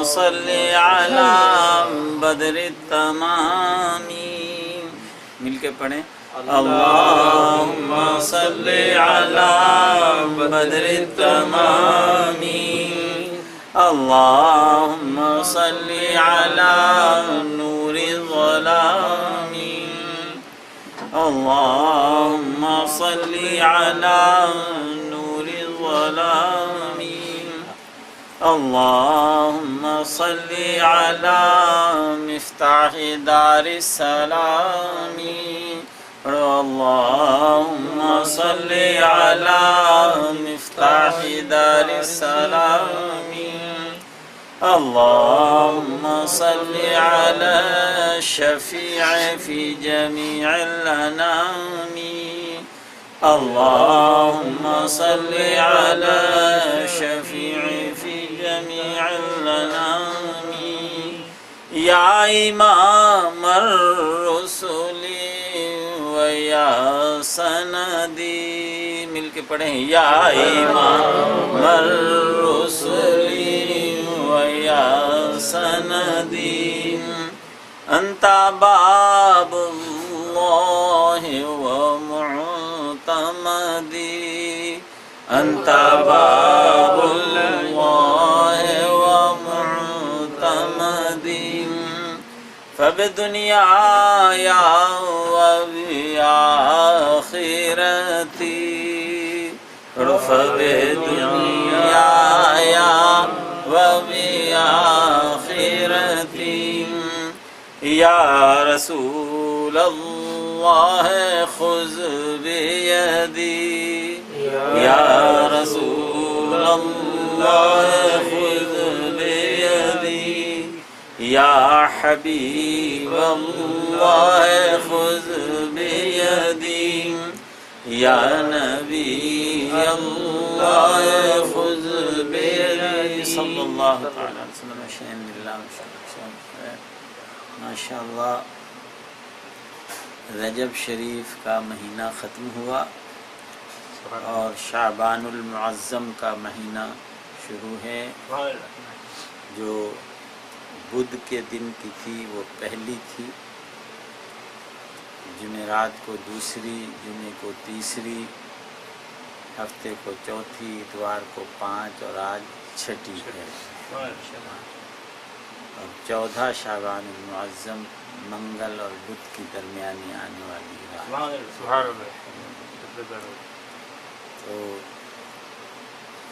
صل على بدر التمام. مل کے پڑھیں. اللهم صل على بدر التمام. اللهم صل على نور الظلام. اللهم صل على نور الظلام. اللهم صل على مفتاح دار السلام. اللهم صل على مفتاح دار السلام. اللهم صل على الشفيع في جميع الأنام. اللهم صل على الشفيع في جميع الأنام. يا إمام الرسل ويا سندي. مل کے پڑھیں. یا امام الرسل ويا سندي. أنت باب الله ومعتمدي. أنت باب الله ومعتمدي. فبدنياي وبآخرتي. فبدنياي وبآخرتي. يا رسول الله خذ بيدي. يا رسول الله خذ بيدي. يا حبيب الله خذ بيدي. يا نبي الله خذ بيدي. صلی اللہ تعالی علیہ وسلم. ماشاء اللہ. رجب شریف کا مہینہ ختم ہوا اور شعبان المعظم کا مہینہ شروع ہے. جو بدھ کے دن کی تھی وہ پہلی تھی، جمعرات کو دوسری، جمعے کو تیسری، ہفتے کو چوتھی، اتوار کو 5 اور آج چھٹی ہے. اور 14 شعبان المعظم منگل اور بدھ کی درمیانی آنے والی رات. تو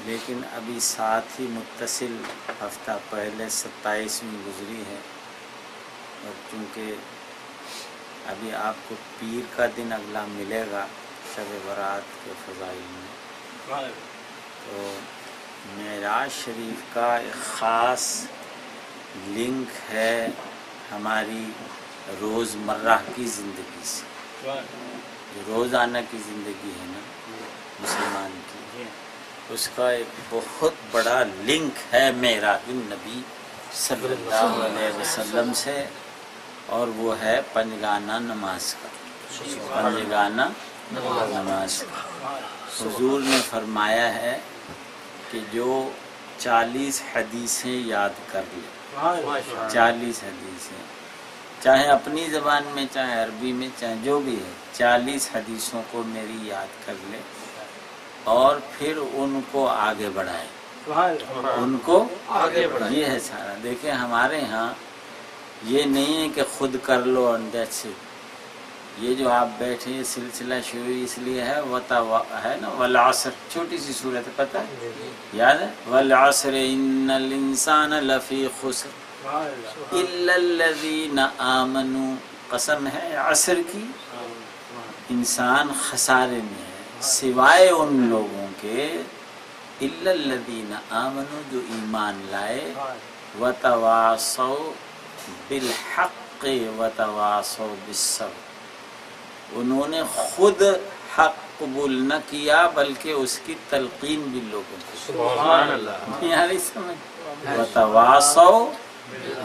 لیکن ابھی ساتھ ہی متصل ہفتہ پہلے 27ویں گزری ہے، اور چونکہ ابھی آپ کو پیر کا دن اگلا ملے گا شب برات کے فضائل میں، تو معراج شریف کا ایک خاص لنک ہے ہماری روزمرہ کی زندگی سے. جو روزانہ کی زندگی ہے نا مسلمان کی، اس کا ایک بہت بڑا لنک ہے معراج النبی صلی اللہ علیہ وسلم سے، اور وہ ہے پنجگانہ نماز کا. پنجگانہ نماز کا حضور نے فرمایا ہے کہ جو 40 حدیثیں یاد کر لے، 40 حدیثیں، چاہے اپنی زبان میں، چاہے عربی میں، چاہے جو بھی ہے، 40 حدیثوں کو میری یاد کر لے اور پھر ان کو آگے بڑھائے. ان کو آگے بڑھائے. یہ ہے سارا. دیکھیں ہمارے ہاں یہ نہیں ہے کہ خود کر لو اور دیٹس اٹ. یہ جو آپ بیٹھے یہ سلسلہ شروع اس لیے ہے ہے نا والعصر، چھوٹی سی صورت ہے، پتہ ہے یاد ہے؟ والعصر ان الانسان لفی خسر الا الذین آمنوا. قسم ہے عصر کی، انسان خسارے میں ہے سوائے ان لوگوں کے الا الذین آمنوا جو ایمان لائے، وتواصوا بالحق وتواصوا بالصبر. انہوں نے خود حق قبول نہ کیا بلکہ اس کی تلقین بھی لوگوں کو. سبحان اللہ. یعنی سمجھ وتواصوا،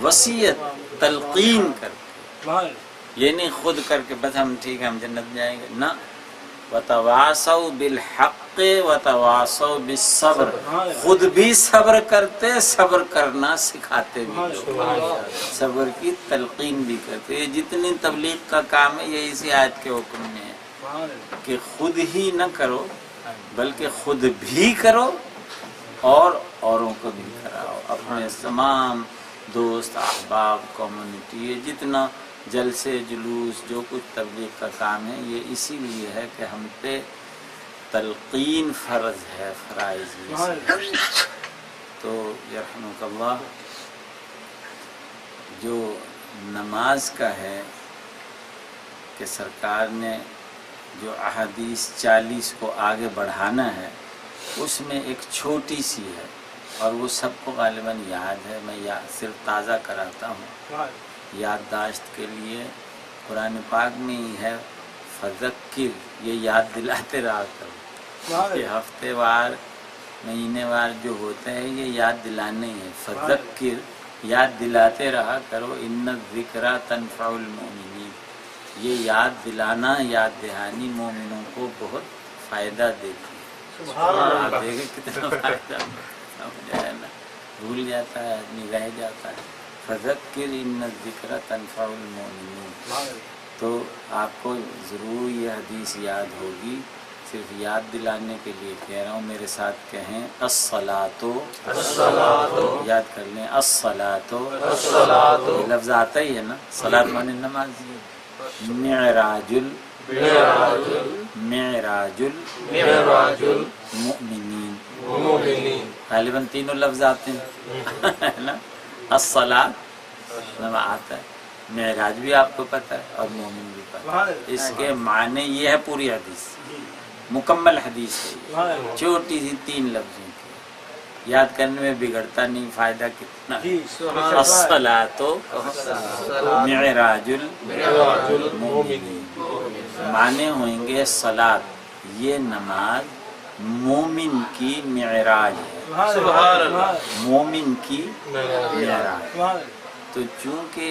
وصیت تلقین کر کے، یہ نہیں خود کر کے بس ہم ٹھیک ہے ہم جنت جائیں گے، نہ وتواصوا بالحق وتواصوا بالصبر، خود بھی صبر کرتے، صبر کرنا سکھاتے بھی لوگ، صبر کی تلقین بھی کرتے۔ یہ جتنی تبلیغ کا کام ہے یہ اسی آیت کے حکم میں ہے کہ خود ہی نہ کرو بلکہ خود بھی کرو اور اوروں کو بھی کراؤ، اپنے تمام دوست احباب کمیونٹی، یہ جتنا جلسے جلوس جو کچھ تبلیغ کا کام ہے یہ اسی لیے ہے کہ ہم پہ تلقین فرض ہے، فرائض میں سے۔ تو یرحمک اللہ، جو نماز کا ہے کہ سرکار نے جو احادیث 40 کو آگے بڑھانا ہے اس میں ایک چھوٹی سی ہے اور وہ سب کو غالباً یاد ہے، میں صرف تازہ کراتا ہوں یادداشت کے لیے۔ قرآن پاک میں ہی ہے فذکر، یہ یاد دلاتے رہا کرو، یہ ہفتے وار مہینے وار جو ہوتے ہیں یہ یاد دلانے ہیں، فذکر یاد دلاتے رہا کرو، ان الذکریٰ تنفع المؤمنین، یہ یاد دلانا، یاد دہانی مومنوں کو بہت فائدہ دیتی ہے۔ آپ دیکھیں کتنا فائدہ سمجھا ہے نا، بھول جاتا ہے آدمی، رہ جاتا ہے۔ فذکر ان الذکریٰ تنفع المؤمنین، تو آپ کو ضرور یہ حدیث یاد ہوگی، صرف یاد دلانے کے لیے کہہ رہا ہوں، میرے ساتھ کہیں الصلاۃ، یاد کر لیں الصلاۃ، یہ لفظ آتا ہی ہے نا، صلاۃ مانے نماز، معراج المؤمنین، غالباً تینوں لفظ آتے ہیں نا، الصلاۃ نماز آتا ہے، معراج بھی آپ کو پتہ ہے اور مومن بھی پتہ ہے، اس کے معنی یہ ہے، پوری حدیث مکمل حدیث ہے، چھوٹی سی 3 لفظوں کی، یاد کرنے میں بگڑتا نہیں، فائدہ کتنا ہے۔ الصلاۃ معراج المؤمنین، معنی ہوئیں گے صلاۃ، یہ نماز مومن کی معراج ہے، مومن کی معراج۔ تو چونکہ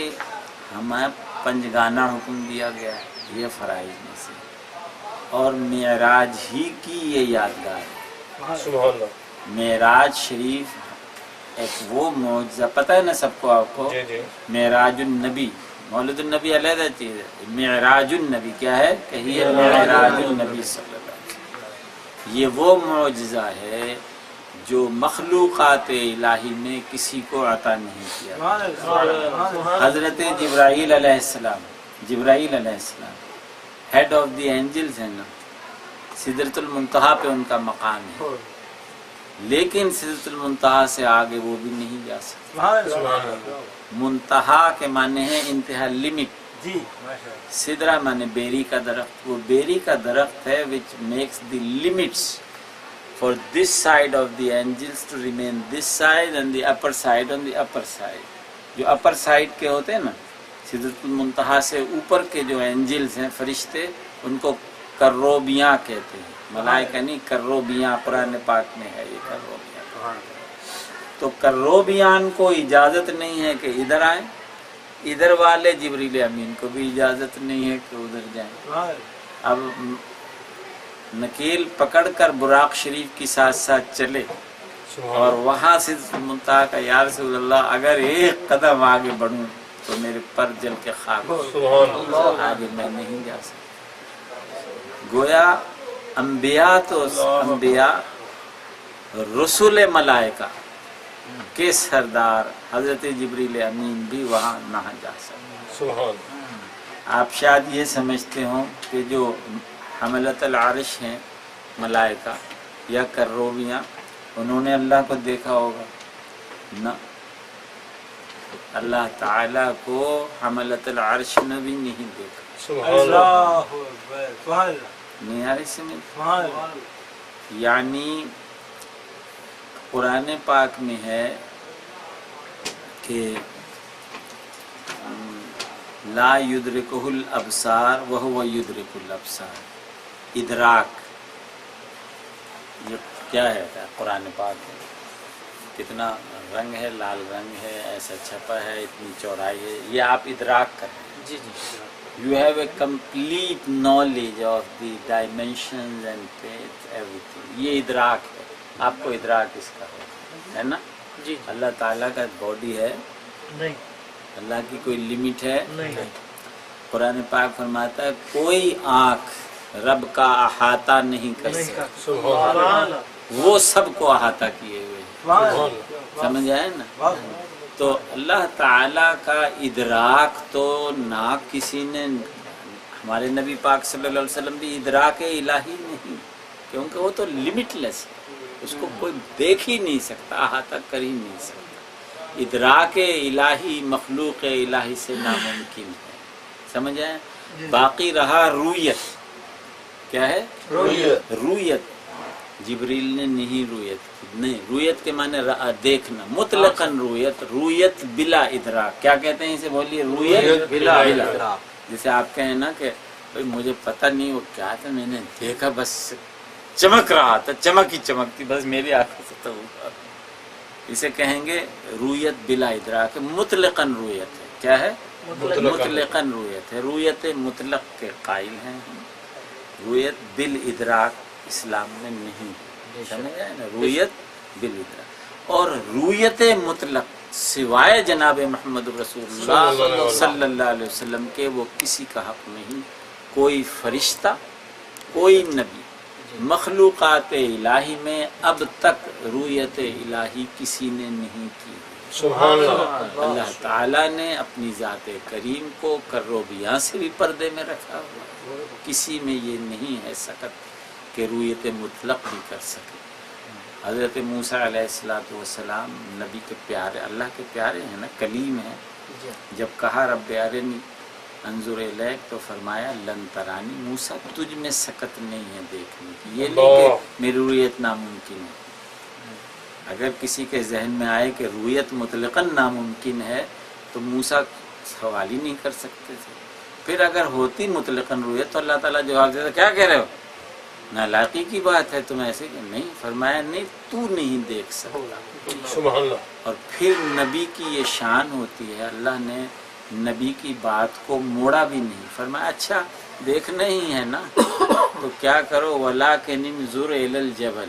ہمیں پنجگانہ حکم دیا گیا ہے یہ فرائض میں سے، اور معراج ہی کی یہ یادگار ہے۔ معراج شریف ایک وہ معجزہ، پتہ ہے نا سب کو، آپ کو معراج النبی، مولد النبی علیحدہ چیز ہے، معراج النبی کیا ہے کہ یہ معراج النبی صلی اللہ علیہ وسلم، یہ وہ معجزہ ہے جو مخلوقات الہی میں کسی کو عطا نہیں کیا۔ حضرت جبرائیل علیہ السلام ہیڈ آف دی اینجلز ہیں نا، سدرۃ المنتہا پہ ان کا مقام ہے، لیکن سدرۃ المنتہا سے آگے وہ بھی نہیں جا سکتے۔ منتہا کے معنی ہے انتہا، لمٹ، سدرہ معنی بیری کا درخت، وہ بیری کا درخت ہے which makes the limits for this side of the angels to remain this side and the upper side on the upper side۔ جو upper side کے ہوتے ہیں نا، سدرۃ المنتہا سے اوپر کے جو اینجلز ہیں، فرشتے، ان کو کروبیاں کہتے ہیں، ملائکہ نہیں، کروبیاں، قرآن پاک میں ہے یہ کروبیاں۔ تو کروبیان کو اجازت نہیں ہے کہ ادھر آئیں، ادھر والے جبریل امین کو بھی اجازت نہیں ہے کہ ادھر جائیں۔ اب نکیل پکڑ کر براق شریف کی ساتھ ساتھ چلے اور وہاں سے منتہا کا، یا رسول اللہ اگر ایک قدم آگے بڑھوں تو میرے پر جل کے خاک ہو، آگے میں نہیں جا سکتا۔ گویا انبیاء تو انبیاء، رسول ملائکہ کے سردار حضرت جبریل امین بھی وہاں نہ جا سکتے۔ آپ شاید یہ سمجھتے ہوں کہ جو حملۃ العرش ہیں ملائکہ یا کروبیاں، انہوں نے اللہ کو دیکھا ہوگا، نہ، اللہ تعالیٰ کو حملۃ العرش نے بھی نہیں دیکھا۔ نہیں آ رہی سمجھ؟ یعنی قرآن پاک میں ہے کہ لا یدرکہ الابصار وہو یدرک الابصار، ادراک، یہ کیا ہے قرآن پاک میں، کتنا رنگ ہے، لال رنگ ہے، ایسا چھپا ہے، اتنی چوڑائی ہے، یہ آپ ادراک کر رہے ہیں، You have a complete knowledge of the dimensions and everything. یہ ادراک ہے، آپ کو ادراک اس کا ہے نا؟ جی اللہ تعالیٰ کا باڈی ہے، نہیں اللہ کی کوئی لمٹ ہے؟ نہیں قرآن پاک فرماتا ہے کوئی آنکھ رب کا احاطہ نہیں کر سکتی، سبحان اللہ وہ سب کو احاطہ کیے ہوئے ہیں، سمجھ آئے نا؟ تو اللہ تعالیٰ کا ادراک تو نہ کسی نے، ہمارے نبی پاک صلی اللہ علیہ وسلم بھی ادراک الہی نہیں، کیونکہ وہ تو لمٹ لیس ہے، اس کو کوئی دیکھ ہی نہیں سکتا، احاطہ کر ہی نہیں سکتا۔ ادراک الہی مخلوق الہی سے ناممکن ہے، سمجھ آئے؟ باقی رہا رویت، کیا ہے؟ رویت جبریل نے نہیں رویت کی، نہیں، رویت کے معنی دیکھنا، مطلقاً رویت، رویت بلا ادراک، کیا کہتے ہیں اسے بولیے؟ رویت بلا ادراک۔ جیسے آپ کہیں نا کہ بھائی مجھے پتہ نہیں وہ کیا تھا، میں نے دیکھا بس چمک رہا تھا، چمک ہی چمکتی بس میری آنکھوں سے تو ہوا، اسے کہیں گے رویت بلا ادراک، مطلقاً رویت ہے، کیا ہے؟ مطلقاً رویت ہے، رویت مطلق کے قائل ہیں ہم، رویت بالادراک اسلام میں نہیں ہے، سمجھ آئے نا؟ رویت بالادراک، اور رویت مطلق سوائے جناب محمد رسول اللہ صلی اللہ علیہ وسلم کے وہ کسی کا حق نہیں، کوئی فرشتہ، کوئی نبی، مخلوقات الہی میں اب تک رویت الہی کسی نے نہیں کی۔ سبحان اللہ۔ اللہ تعالیٰ نے اپنی ذات کریم کو کروبیاں سے بھی پردے میں رکھا ہوا، کسی میں یہ نہیں ہے سکت کہ رویت مطلق بھی کر سکے۔ حضرت موسیٰ علیہ السلام نبی کے پیارے، اللہ کے پیارے ہیں نا، کلیم ہیں، جب کہا رب ارنی انظر الیک تو فرمایا لن ترانی، موسیٰ تجھ میں سکت نہیں ہے دیکھنے کی، یہ نہیں کہ میری رویت ناممکن ہے۔ اگر کسی کے ذہن میں آئے کہ رویت مطلقاً ناممکن ہے تو موسیٰ سوال ہی نہیں کر سکتے تھے، پھر اگر ہوتی مطلقاً رویت تو اللہ تعالیٰ جواب دیتا کیا کہہ رہے ہو، نالاقی کی بات ہے، تم ایسے کہ نہیں، فرمایا نہیں تو نہیں دیکھ سکتا۔ سبحان اللہ۔ اور پھر نبی کی یہ شان ہوتی ہے، اللہ نے نبی کی بات کو موڑا بھی نہیں، فرمایا اچھا دیکھنا ہی ہے نا تو کیا کرو، وَلَٰكِنِ انظُرْ إِلَى الْجَبَلِ،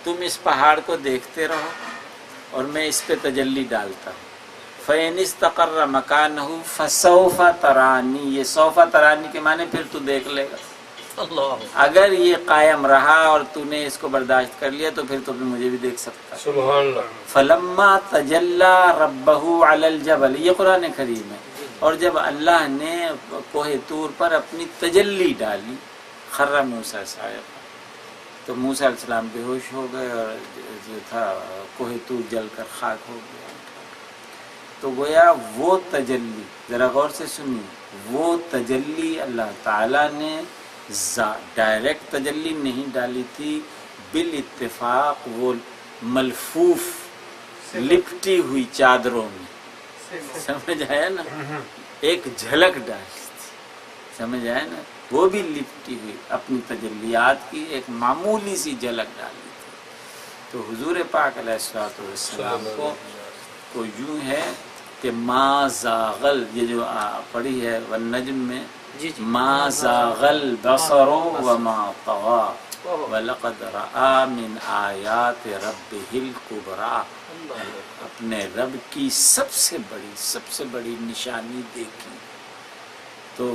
تم اس پہاڑ کو دیکھتے رہو اور میں اس پہ تجلی ڈالتا ہوں، فَإِنِ اسْتَقَرَّ مَكَانَهُ فَسَوْفَ تَرَانِي، یہ سوف ترانی کے معنی پھر تو دیکھ لے گا، اگر یہ قائم رہا اور تو نے اس کو برداشت کر لیا تو پھر تو مجھے بھی دیکھ سکتا ہے۔ سبحان اللہ۔ فلما تجلی ربہ علی الجبل، یہ قرآن کریم ہے، اور جب اللہ نے کوہ طور پر اپنی تجلی ڈالی، خر موسیٰ صاعقہ، تو موسیٰ علیہ السلام بے ہوش ہو گئے اور جو تھا کوہ طور جل کر خاک ہو گیا۔ تو گویا وہ تجلی، ذرا غور سے سنیے، وہ تجلی اللہ تعالیٰ نے ڈائریکٹ تجلی نہیں ڈالی تھی، بالاتفاق وہ ملفوف لپٹی ہوئی چادروں میں، سمجھ آیا نا، ایک جھلک ڈالی تھی، سمجھ آیا نا، وہ بھی لپٹی ہوئی اپنی تجلیات کی ایک معمولی سی جھلک ڈالی تھی۔ تو حضور پاک علیہ السلام کو یوں ہے کہ ما زاغل، یہ جو پڑھی ہے والنجم میں، ما زاغل بصر وما طغى وَلَقَدْ رَآ مِنْ آیات رَبِّهِ الْكُبْرَى، اپنے رب کی سب سے بڑی نشانی دیکھی۔ تو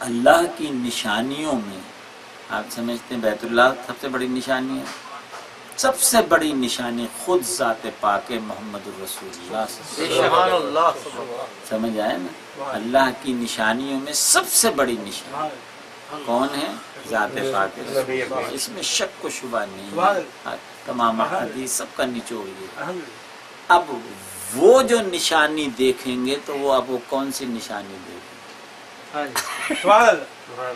اللہ کی نشانیوں میں آپ سمجھتے ہیں بیت اللہ سب سے بڑی نشانی ہے، سب سے بڑی نشانی خود ذات پاک محمد الرسول اللہ، سمجھ آئے نا، اللہ کی نشانیوں میں سب سے بڑی نشانی کون ہے؟ ذات پاک رسول اللہ، اس میں شک و شبہ نہیں ہے، تمام حدیث سب کا نچوڑ یہ۔ اب وہ جو نشانی دیکھیں گے تو وہ اب وہ کون سی نشانی دیکھیں گے؟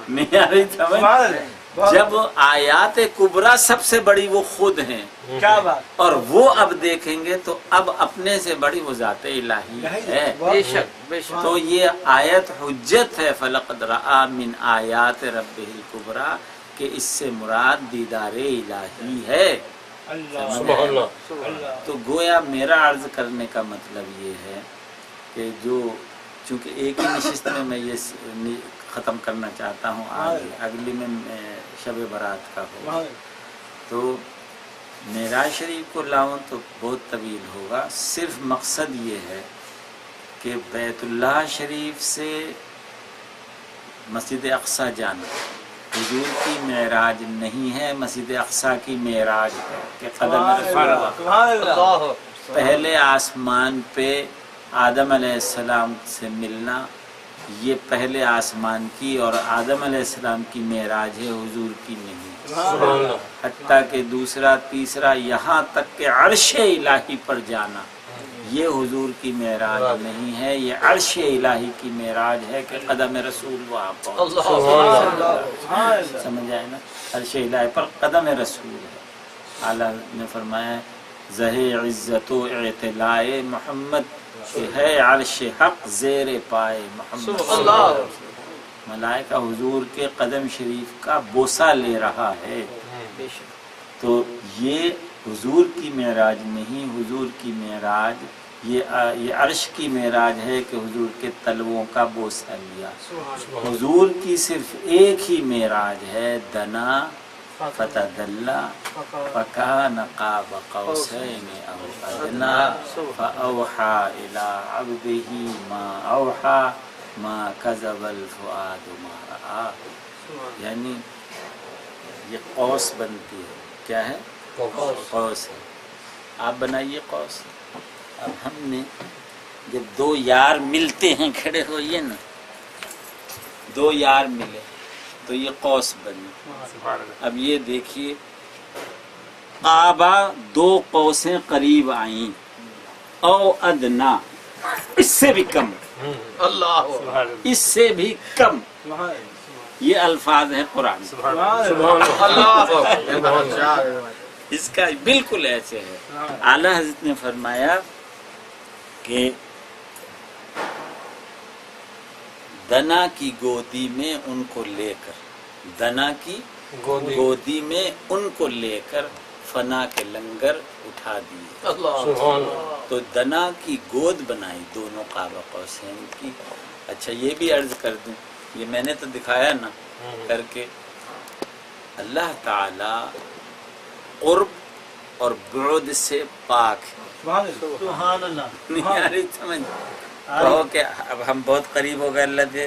نہیں آ رہی سمجھ؟ جب آیات کبریٰ سب سے بڑی وہ خود ہیں، کیا بات، اور وہ اب دیکھیں گے تو اب اپنے سے بڑی وہ ذات الہی ہے، بے شک بے شک۔ تو یہ آیت حجت ہے، فَلَقَدْ رَآ مِنْ آیات رَبِّهِ الْكُبْرَى، کہ اس سے مراد دیدار الہی ہے۔ سبحان اللہ۔ تو گویا میرا عرض کرنے کا مطلب یہ ہے کہ جو چونکہ ایک ہی نشست میں یہ ختم کرنا چاہتا ہوں، آگے اگلی میں شب برات کا ہوگا، تو معراج شریف کو لاؤں تو بہت طویل ہوگا۔ صرف مقصد یہ ہے کہ بیت اللہ شریف سے مسجد اقصی جانا حضور کی معراج نہیں ہے، مسجد اقصی کی معراج ہے کہ قدم رسول اللہ پہلے آسمان پہ آدم علیہ السلام سے ملنا، یہ پہلے آسمان کی اور آدم علیہ السلام کی معراج ہے، حضور کی نہیں، حتیٰ کہ دوسرا تیسرا یہاں تک کہ عرش الہی پر جانا یہ حضور کی معراج نہیں ہے، یہ عرش الہی کی معراج ہے کہ قدم رسول وہاں پہنچ، سمجھ آئے نا، عرش الہی پر قدم رسول ہے۔ اعلیٰ نے فرمایا زہِ عزت و اعتلاء محمد کہ ہے عرش حق زیر پائے محمد، ملائکہ حضور کے قدم شریف کا بوسہ لے رہا ہے، تو یہ حضور کی معراج نہیں، حضور کی معراج یہ عرش کی معراج ہے کہ حضور کے تلووں کا بوسہ لیا۔ حضور کی صرف ایک ہی معراج ہے، دنا فتدلی فکان قاب قوسین او ادنی فاوحی الی عبدہ ما اوحی ما کذب الفؤاد ما رأی، یعنی یہ قوس بنتی ہے، کیا ہے؟ قوس ہے، آپ بنائیے قوس۔ اب ہم نے جب دو یار ملتے ہیں، کھڑے ہوئیے نا، دو یار ملے تو یہ قوس بنی۔ اب یہ دیکھیے قابا دو قوسیں قریب آئیں، او ادنا اس سے بھی کم، اس سے بھی کم، یہ الفاظ ہیں قرآن، اس کا بالکل ایسے ہے۔ اعلیٰ حضرت نے فرمایا کہ دنا کی گودی میں ان کو لے کر، دنا کی گودی میں ان کو لے کر فنا کے لنگر اٹھا دیے، تو دنا کی گود بنائی دونوں قاب قوسین کی۔ اچھا یہ بھی عرض کر دوں، یہ میں نے تو دکھایا نا کر کے، اللہ تعالی قرب اور بعد سے پاک ہے، سبحان اللہ، نہیں آ رہی سمجھ؟ کہو کہ اب ہم بہت قریب ہو گئے اللہ سے،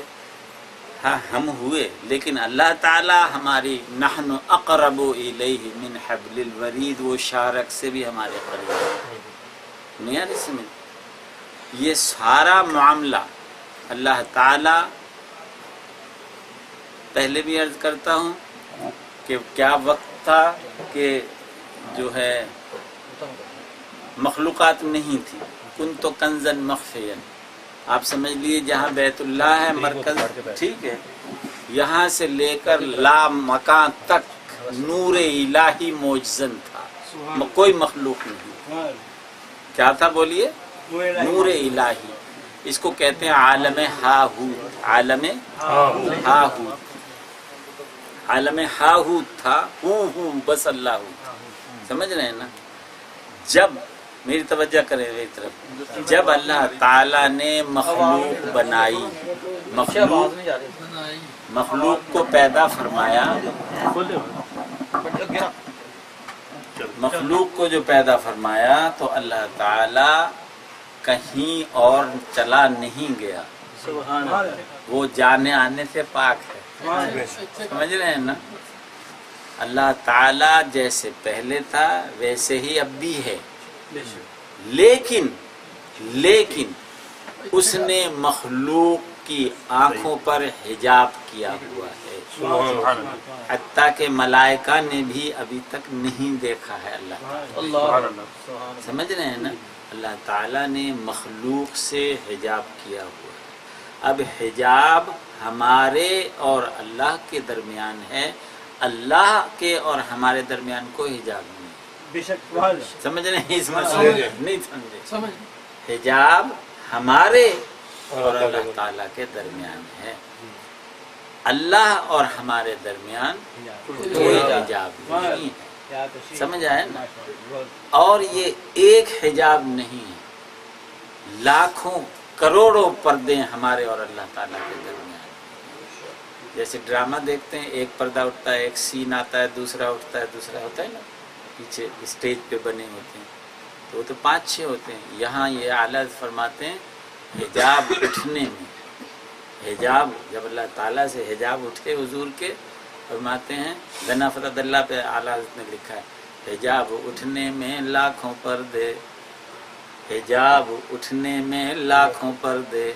ہاں ہم ہوئے، لیکن اللہ تعالی ہماری نحن اقرب الیہ من حبل الورید، وہ شارک سے بھی ہمارے قریب ہے، نہیں آ رہی سمجھ؟ یہ سارا معاملہ اللہ تعالی، پہلے بھی عرض کرتا ہوں کہ کیا وقت تھا کہ جو ہے مخلوقات نہیں تھی، کن تو کنزن مخفین، آپ سمجھ لیے جہاں بیت اللہ ہے مرکز، ٹھیک ہے، یہاں سے لے کر لا مکان تک نور الہی موجزن تھا، کوئی مخلوق نہیں، کیا تھا بولیے؟ نور الہی، اس کو کہتے ہیں عالم ہاہوت، عالم ہاہوت، عالم ہاہوت تھا، ہوں بس اللہ ہوں، سمجھ رہے ہیں نا؟ جب میری توجہ کریں میری طرف، جب اللہ تعالیٰ نے مخلوق بنائی، مخلوق کو پیدا فرمایا، مخلوق کو جو پیدا فرمایا تو اللہ تعالیٰ کہیں اور چلا نہیں گیا، وہ جانے آنے سے پاک ہے، سمجھ رہے ہیں نا؟ اللہ تعالیٰ جیسے پہلے تھا ویسے ہی اب بھی ہے، لیکن اس نے مخلوق کی آنکھوں پر حجاب کیا ہوا ہے، حتیٰ کہ ملائکہ نے بھی ابھی تک نہیں دیکھا ہے اللہ تعالیٰ، سمجھ رہے ہیں نا؟ اللہ تعالیٰ نے مخلوق سے حجاب کیا ہوا ہے، اب حجاب ہمارے اور اللہ کے درمیان ہے، اللہ کے اور ہمارے درمیان کوئی حجاب نہیں، سمجھ رہے ہیں؟ اس مسئلے نہیں سمجھے، حجاب ہمارے اور اللہ تعالیٰ کے درمیان ہے، اللہ اور ہمارے درمیان کوئی حجاب نہیں ہے، سمجھ آئے نا؟ اور یہ ایک حجاب نہیں ہے، لاکھوں کروڑوں پردے ہمارے اور اللہ تعالیٰ کے درمیان. جیسے ڈرامہ دیکھتے ہیں، ایک پردہ اٹھتا ہے، ایک سین آتا ہے، دوسرا اٹھتا ہے، دوسرا ہوتا ہے نا، پیچھے اسٹیج پہ بنے ہوتے ہیں، تو وہ تو 5-6 ہوتے ہیں. یہاں یہ اعلیٰ فرماتے ہیں حجاب اٹھنے میں، حجاب جب اللہ تعالیٰ سے حجاب اٹھے حضور کے، فرماتے ہیں غنا فتح اللہ پہ اعلیٰ حضرت نے لکھا ہے حجاب اٹھنے میں لاکھوں پردے، حجاب اٹھنے میں لاکھوں پردے،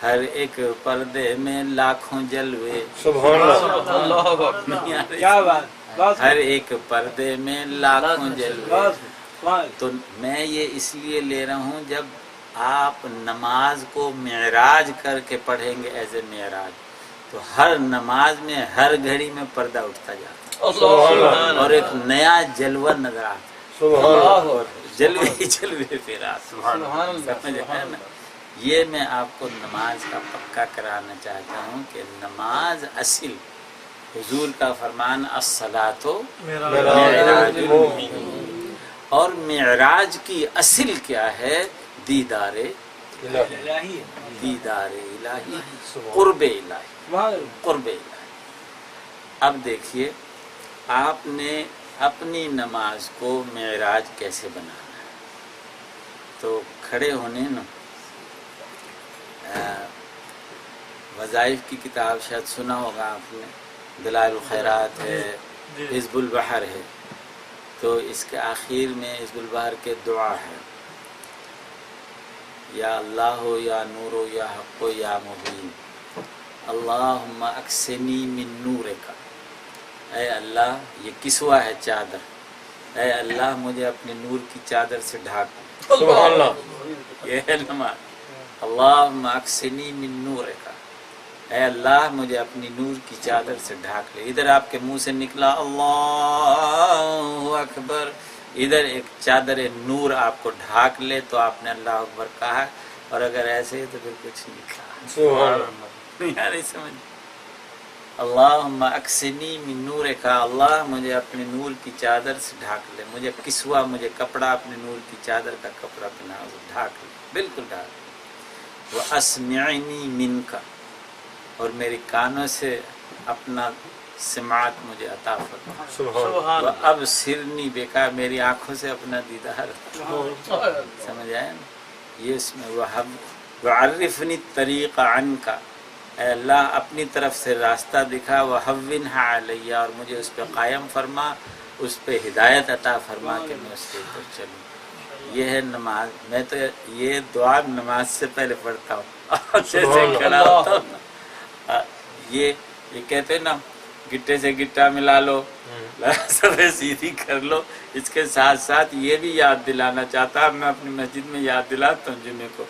ہر ایک پردے میں لاکھوں جلوے. سبحان اللہ. کیا بات، ہر ایک پردے میں لاکھوں جلوے. تو میں یہ اس لیے لے رہا ہوں، جب آپ نماز کو معراج کر کے پڑھیں گے ایز اے معراج، تو ہر نماز میں ہر گھڑی میں پردہ اٹھتا جاتا ہے اور ایک نیا جلوہ نظر آتا ہے. سبحان اللہ. جلوے ہی جلوے پھر سمجھ آیا نا. یہ میں آپ کو نماز کا پکا کرانا چاہتا ہوں کہ نماز اصل، حضور کا فرمان الصلاۃ معراج المومنین، اور معراج کی اصل کیا ہے؟ دیدار الہی. دیدار الہی، قرب الہی، قرب الہی. اب دیکھیے آپ نے اپنی نماز کو معراج کیسے بنانا ہے. تو کھڑے ہونے نا، وظائف کی کتاب شاید سنا ہوگا آپ نے، دلائل الخیرات ہے، حزب البحر ہے، تو اس کے آخر میں حزب البحر کے دعا ہے، یا اللہ ہو یا نور ہو یا حق ہو یا مبین، اللہم اکسنی من نورک. اے اللہ، یہ کسوہ ہے چادر، اے اللہ مجھے اپنے نور کی چادر سے ڈھانپ. سبحان اللہ. یہ ہے نماز. اللہم اکسنی من نورک، اے اللہ مجھے اپنی نور کی چادر سے ڈھانپ لے. ادھر آپ کے منہ سے نکلا اللہ اکبر، ادھر ایک چادر نور آپ کو ڈھانک لے تو آپ نے اللہ اکبر کہا، اور اگر ایسے تو پھر کچھ نہیں کہا. سبحان اللہ. یار سمجھ، اللہم اکسنی من نورک، اللہ مجھے اپنے نور کی چادر سے ڈھانک لے. مجھے کسوا، مجھے کپڑا اپنے نور کی چادر کا کپڑا پہنا، ڈھانک لے، بالکل ڈھانک لے. واسمعنی منک، اور میرے کانوں سے اپنا سماعت مجھے عطا فرما. سبحان اللہ. اب سرنی بیکا، میری آنکھوں سے اپنا دیدار. سمجھ آیا نا. یہ اس میں وعرفنی الطریق عنک، اے اللہ اپنی طرف سے راستہ دکھا. وہونھا علی، اور مجھے اس پہ قائم فرما، اس پہ ہدایت عطا فرما کہ میں اس کے اوپر چلوں. یہ ہے نماز. میں تو یہ دعا نماز سے پہلے پڑھتا ہوں جیسے کھڑا ہوتا ہوں نا. یہ کہتے ہیں نا، گٹے سے گٹا ملا لو، سفید سیدھی کر لو. اس کے ساتھ ساتھ یہ بھی یاد دلانا چاہتا ہوں، میں اپنی مسجد میں یاد دلاتا ہوں جمعے کو،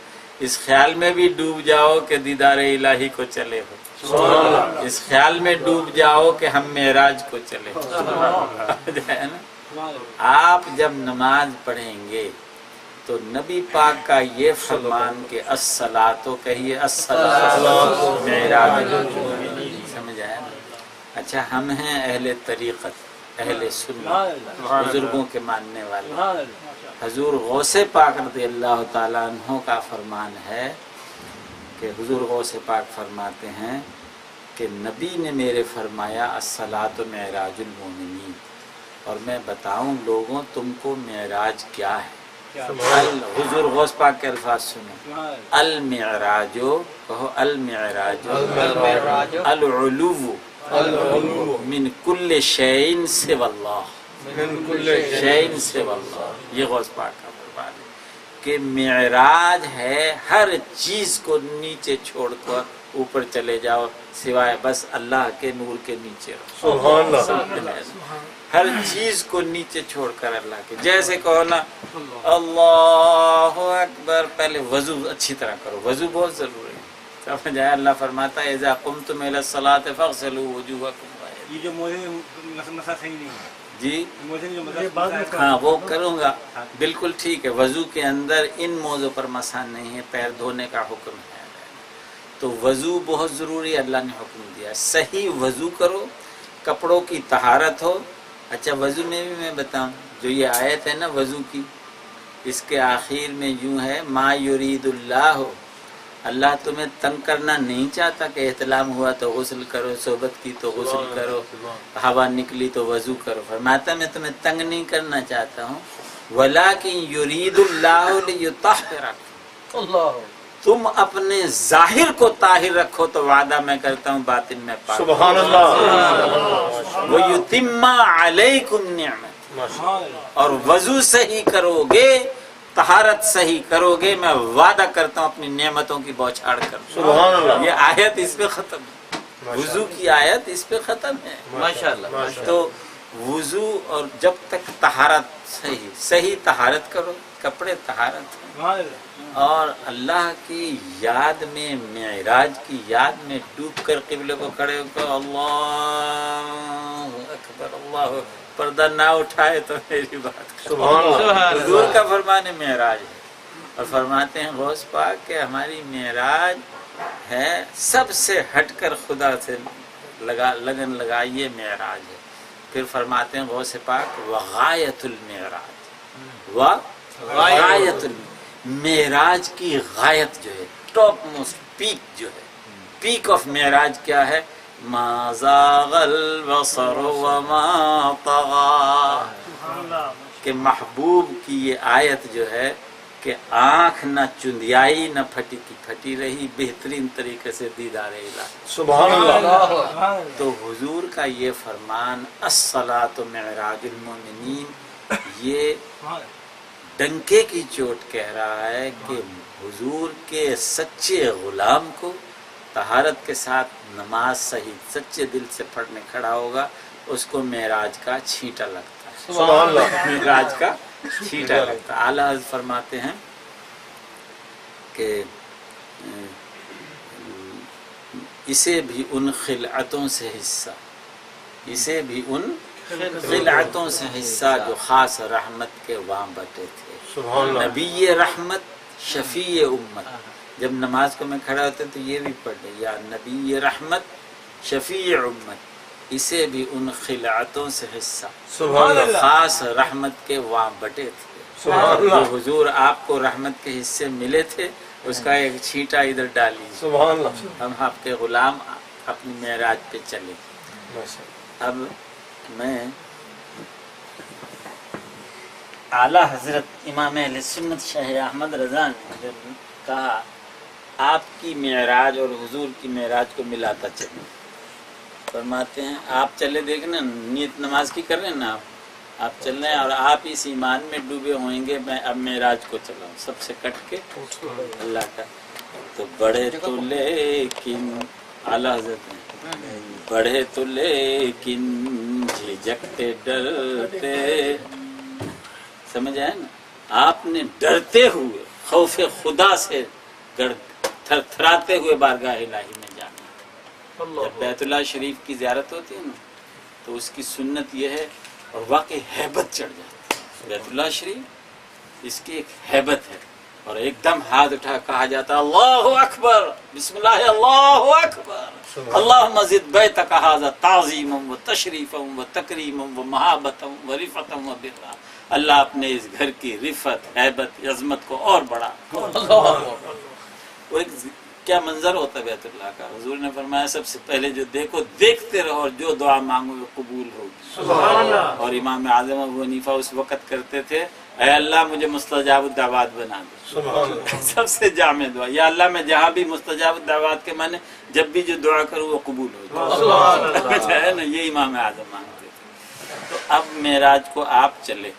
اس خیال میں بھی ڈوب جاؤ کہ دیدار الہی کو چلے ہو. اس خیال میں ڈوب جاؤ کہ ہم معراج کو چلے ہو. آپ جب نماز پڑھیں گے تو نبی پاک کا یہ فرمان کہ الصلاۃ، کہیے الصلاۃ معراج المومنین. سمجھ آیا نا. اچھا، ہم ہیں اہل طریقت، اہل سنت، بزرگوں کے ماننے والے. حضور غوث پاک رضی اللہ تعالیٰ عنہ کا فرمان ہے کہ حضور غوث پاک فرماتے ہیں کہ نبی نے میرے فرمایا الصلاۃ معراج المومنین. اور میں بتاؤں لوگوں تم کو معراج کیا ہے؟ حضور غوث پاک کے الفاظ سنو. المعراج، کہو المعراج، العلو من کل شیء سوی اللہ، شیء سوی اللہ. یہ غوث پاک کا فرمان ہے کہ معراج ہے ہر چیز کو نیچے چھوڑ کر اوپر چلے جاؤ، سوائے بس اللہ کے نور کے نیچے رہو. سبحان اللہ. ہر چیز کو نیچے چھوڑ کر اللہ کے. جیسے کہو نا اللہ اکبر، پہلے وضو اچھی طرح کرو، وضو بہت ضروری ہے. سمجھ آیا. اللہ فرماتا ہے اذا قمتم الی الصلاۃ فاغسلوا وجوہکم. یہ جو مسئلہ صحیح نہیں ہے جی جی، ہاں وہ کروں گا، بالکل ٹھیک ہے. وضو کے اندر ان موضوع پر مسئلہ نہیں ہے، پیر دھونے کا حکم ہے. تو وضو بہت ضروری ہے، اللہ نے حکم دیا. صحیح وضو کرو، کپڑوں کی طہارت ہو. اچھا، وضو میں بھی میں بتاؤں، جو یہ آیت ہے نا وضو کی، اس کے آخر میں یوں ہے ما یرید اللہ اللہ تمہیں تنگ کرنا نہیں چاہتا کہ احتلام ہوا تو غسل کرو، صحبت کی تو غسل کرو، ہوا نکلی تو وضو کرو. فرماتا میں تمہیں تنگ نہیں کرنا چاہتا ہوں. وَلَٰكِن يُرِيدُ اللَّهُ لِيُطَهِّرَكُمْ، اللہ تم اپنے ظاہر کو طاہر رکھو تو وعدہ میں کرتا ہوں باطن میں پاک. سبحان اللہ. وَيُتِمَّ عَلَيْكُمْ نِعْمَتِي، سبحان اللہ. اور وضو صحیح کرو گے، طہارت صحیح کرو گے، میں وعدہ کرتا ہوں اپنی نعمتوں کی بوچھاڑ کر. سبحان اللہ. یہ آیت اس پہ ختم ہے، وضو کی آیت اس پہ ختم ہے. ماشاءاللہ. تو وضو، اور جب تک طہارت صحیح طہارت کرو، کپڑے طہارت ہیں، سبحان اللہ. اور اللہ کی یاد میں، معراج کی یاد میں ڈوب کر قبلے کو کھڑے ہو کر اللہ اکبر، اللہ، پردہ نہ اٹھائے تو میری بات کرو. سبحان اللہ. حضور کا فرمان معراج ہے، اور فرماتے ہیں غوث پاک کہ ہماری معراج ہے سب سے ہٹ کر خدا سے لگن لگائیے، معراج ہے. پھر فرماتے ہیں غوث پاک وغایت المعراج، وغایت معراج کی غایت جو ہے، ٹاپ موسٹ پیک جو ہے، پیک آف معراج کیا ہے؟ ما زاغ البصر وما طغى، کہ محبوب کی یہ آیت جو ہے کہ آنکھ نہ چندیائی نہ پھٹی کی پھٹی رہی، بہترین طریقے سے دیدار الہی. سبحان اللہ. تو حضور کا یہ فرمان الصلاۃ معراج المومنین، یہ ڈنکے کی چوٹ کہہ رہا ہے کہ حضور کے سچے غلام کو طہارت کے ساتھ نماز صحیح سچے دل سے پڑھنے کھڑا ہوگا، اس کو معراج کا چھینٹا لگتا ہے. سبحان اللہ. معراج کا چھینٹا لگتا ہے. اعلیٰ حضرت فرماتے ہیں کہ اسے بھی ان خلعتوں سے حصہ، اسے بھی ان خلعتوں سے حصہ جو خاص رحمت کے وہاں بٹے تھے. سبحان اللہ. نبی رحمت، شفیع امت. جب نماز کو میں کھڑا ہوتا تو یہ بھی پڑھ لے، یا نبی رحمت شفیع امت، اسے بھی ان خلعتوں سے حصہ سبحان اللہ. خاص رحمت کے وہاں بٹے تھے. سبحان جو اللہ. حضور آپ کو رحمت کے حصے ملے تھے اس کا ایک چھینٹا ادھر ڈالیے. سبحان اللہ. ہم آپ کے غلام اپنی معراج پہ چلے. اب میں اعلیٰ حضرت امام اہل سنت شاہ احمد رضا نے جو کہا آپ کی معراج اور حضور کی معراج کو ملاتا چلے، فرماتے ہیں آپ چلے دیکھنا، نیت نماز کی کر رہے ہیں نا آپ چل رہے ہیں، اور آپ اس ایمان میں ڈوبے ہوئیں گے میں اب معراج کو چلاؤں سب سے کٹ کے اللہ کا. تو بڑھے تو لیکن اعلیٰ حضرت نے بڑھے تو لیکن جھجکتے ڈرتے، سمجھ آئے نا، آپ نے ڈرتے ہوئے خوف خدا سے تھر تھراتے ہوئے بارگاہ الہی میں جانا. جب بیت اللہ شریف کی زیارت ہوتی ہے نا تو اس کی سنت یہ ہے، اور واقعی ہیبت چڑھ جاتی ہے. بیت اللہ شریف اس کی ایک ہیبت ہے، اور ایک دم ہاتھ اٹھا کہا جاتا ہے اللہ اکبر، بسم اللہ اللہ اکبر، اللہم زد بیتک ھذا تعظیما و تشریفا و تکریما و محابتا و رفعتا و برا. اللہ اپنے اس گھر کی رفت، ہیبت، عظمت کو اور بڑھا. وہ ایک کیا منظر ہوتا ہے بیت اللہ کا. حضور نے فرمایا سب سے پہلے جو دیکھو دیکھتے رہو، اور جو دعا مانگو وہ قبول ہوگی. سبحان اللہ. اور امام اعظم ابو حنیفہ اس وقت کرتے تھے اے اللہ مجھے مستجاب الدعوات بنا دے. سبحان اللہ. سب سے جامع دعا یا اللہ میں جہاں بھی مستجاب الدعوات کے معنی جب بھی جو دعا کروں وہ قبول ہو جائے ہے نا، یہ امام اعظم مانگتے تھے. تو اب معراج کو آپ چلے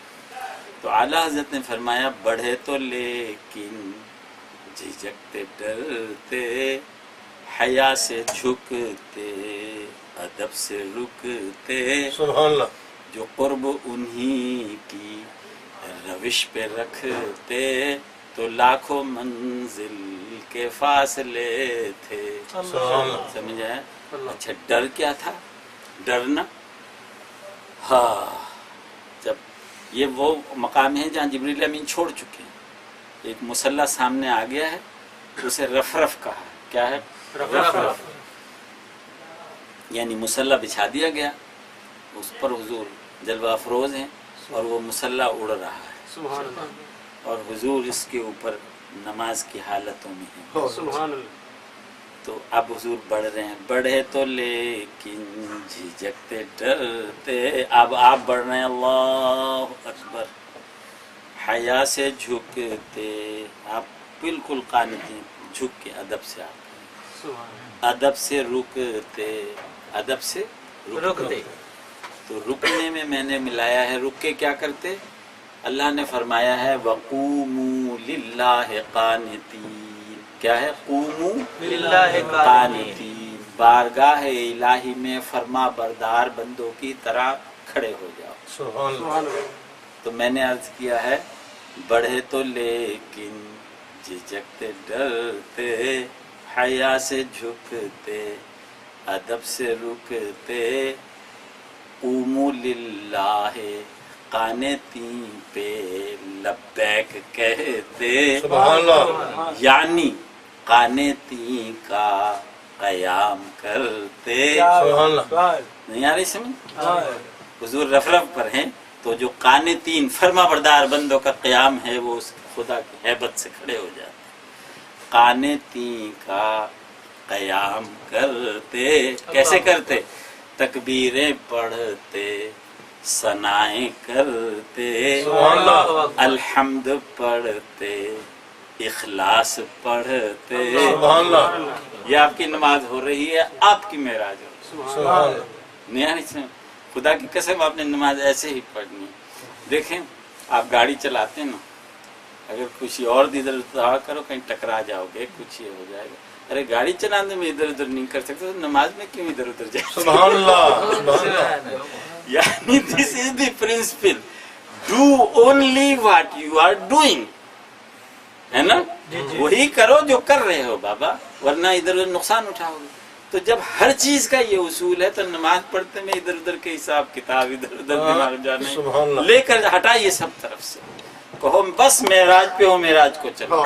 تو اعلیٰ حضرت نے فرمایا بڑھے تو لیکن جھجکتے ڈرتے، حیا سے جھکتے، ادب سے رکتے، سبحان اللہ. جو قرب انہی کی روش پہ رکھتے تو لاکھوں منزل کے فاصلے تھے. سبحان اللہ. سمجھ آیا؟ اچھا ڈر کیا تھا؟ ڈرنا، ہاں جب یہ وہ مقام ہے جہاں جبریل امین چھوڑ چکے ہیں. ایک مسلح سامنے آ گیا ہے، اسے رفرف کہا. کیا ہے؟ رفرف. یعنی مسلح بچھا دیا گیا، اس پر حضور جلوہ افروز ہیں اور وہ مسلح اڑ رہا ہے، سبحان اللہ. اور حضور اس کے اوپر نماز کی حالتوں میں ہیں. سبحان اللہ. تو اب حضور بڑھ رہے ہیں، بڑھے تو لیکن جھجکتے ڈرتے. اب آپ بڑھ رہے ہیں، اللہ اکبر، حیا سے جھکتے. آپ بالکل قانتی جھک کے ادب سے، آپ ادب سے رکتے، ادب سے رکتے. تو رکنے میں نے ملایا ہے، رک کے کیا کرتے؟ اللہ نے فرمایا ہے وَقُومُوا لِلَّهِ قَانِتِينَ. کیا ہے؟ قوموا للہ قانتین، بارگاہ الہی میں فرما بردار بندوں کی طرح کھڑے ہو جاؤ. سبحان اللہ. سبحان اللہ. تو میں نے عرض کیا ہے بڑھے تو لیکن جھجکتے ڈرتے، حیا سے جھکتے، ادب سے رکتے. قوموا للہ قانتین پہ لبیک کہتے. سبحان اللہ. یعنی قانتین کا قیام کرتے. سبحان اللہ. نہیں آ رہی سمجھ؟ حضور رف رف پر ہیں تو جو قانتین فرما بردار بندوں کا قیام ہے وہ اس خدا کی ہیبت سے کھڑے ہو جاتے. قانتین کا قیام کرتے. کیسے کرتے؟ تکبیریں پڑھتے، ثنائیں کرتے، سبحان اللہ. الحمد پڑھتے، اخلاص پڑھتے. سبحان اللہ. یہ آپ کی نماز ہو رہی ہے، آپ کی معراج ہو رہی ہے. سبحان اللہ. نہیں آ رہی؟ خدا کی قسم آپ نے نماز ایسے ہی پڑھنی ہے. دیکھیں آپ گاڑی چلاتے ہیں نا، اگر کچھ اور ادھر ادھر کرو کہیں ٹکرا جاؤ گے، کچھ یہ ہو جائے گا. ارے گاڑی چلانے میں ادھر ادھر نہیں کر سکتے تو نماز میں کیوں ادھر ادھر جائے؟ سبحان اللہ. سبحان اللہ. یعنی this is the principle, do only what you are doing, ہے نا؟ وہی کرو جو کر رہے ہو بابا، ورنہ ادھر ادھر نقصان اٹھاؤ گے. تو جب ہر چیز کا یہ اصول ہے تو نماز پڑھتے میں ادھر ادھر کے حساب کتاب، ادھر ادھر دماغ جانے سبحان اللہ. لے کر ہٹائیے سب طرف سے. کہو بس معراج پہ ہو، معراج کو چلو.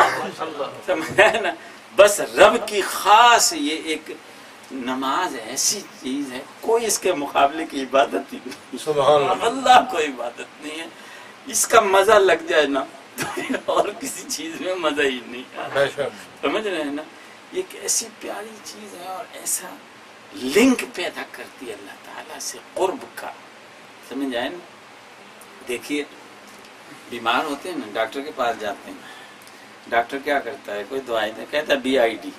سمجھا ہے نا؟ بس رب کی خاص یہ ایک نماز ایسی چیز ہے، کوئی اس کے مقابلے کی عبادت ہی نہیں. سبحان اللہ. اللہ کوئی عبادت نہیں ہے. اس کا مزہ لگ جائے نا تو اور کسی چیز میں مزہ ہی نہیں ہے. بے شک. سمجھ رہے ہیں نا؟ یہ ایک ایسی پیاری چیز ہے اور ایسا لنک پیدا کرتی ہے اللہ تعالیٰ سے، قرب کا. سمجھ آئے نا؟ دیکھیے بیمار ہوتے ہیں نا، ڈاکٹر کے پاس جاتے ہیں، ڈاکٹر کیا کرتا ہے؟ کوئی دوائی دے، کہتا ہے BID،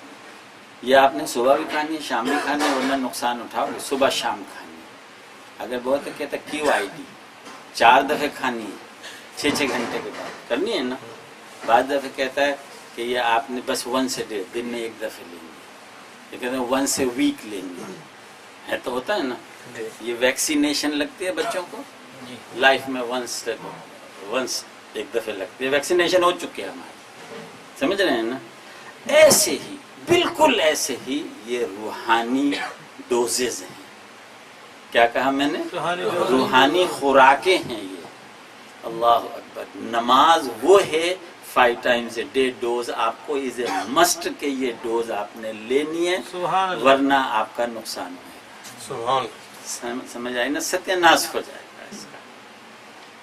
یہ آپ نے صبح بھی کھانی ہے شام بھی کھانی ہے ورنہ نقصان اٹھاؤ گے. صبح شام کھانی ہے. اگر بہت ہے کہتا ہے QID، 4 دفعہ کھانی ہے 6 گھنٹے کے بعد کرنی ہے نا. بعض دفعہ کہتا ہے کہ یہ آپ نے بس 1 سے 1.5 دن میں 1 دفعہ لیں گے. یہ کہتے ہیں 1 سے ویک لیں گے. ہے تو ہوتا ہے نا. یہ ویکسینیشن لگتی ہے بچوں کو لائف میں ونس 1 دفعہ لگتی ہے. ویکسینیشن ہو چکی ہے ہماری. سمجھ رہے ہیں نا؟ ایسے ہی بالکل ایسے ہی یہ روحانی ڈوزز ہیں. کیا کہا میں نے؟ روحانی خوراکیں ہیں یہ. اللہ اکبر. نماز وہ ہے 5 times a day ڈوز. آپ کو از اے مسٹ کہ یہ ڈوز آپ نے لینی ہے ورنہ آپ کا نقصان ہے. سبحان اللہ. سمجھ آئی نا؟ ستیہ ناش ہو جائے گا اس کا.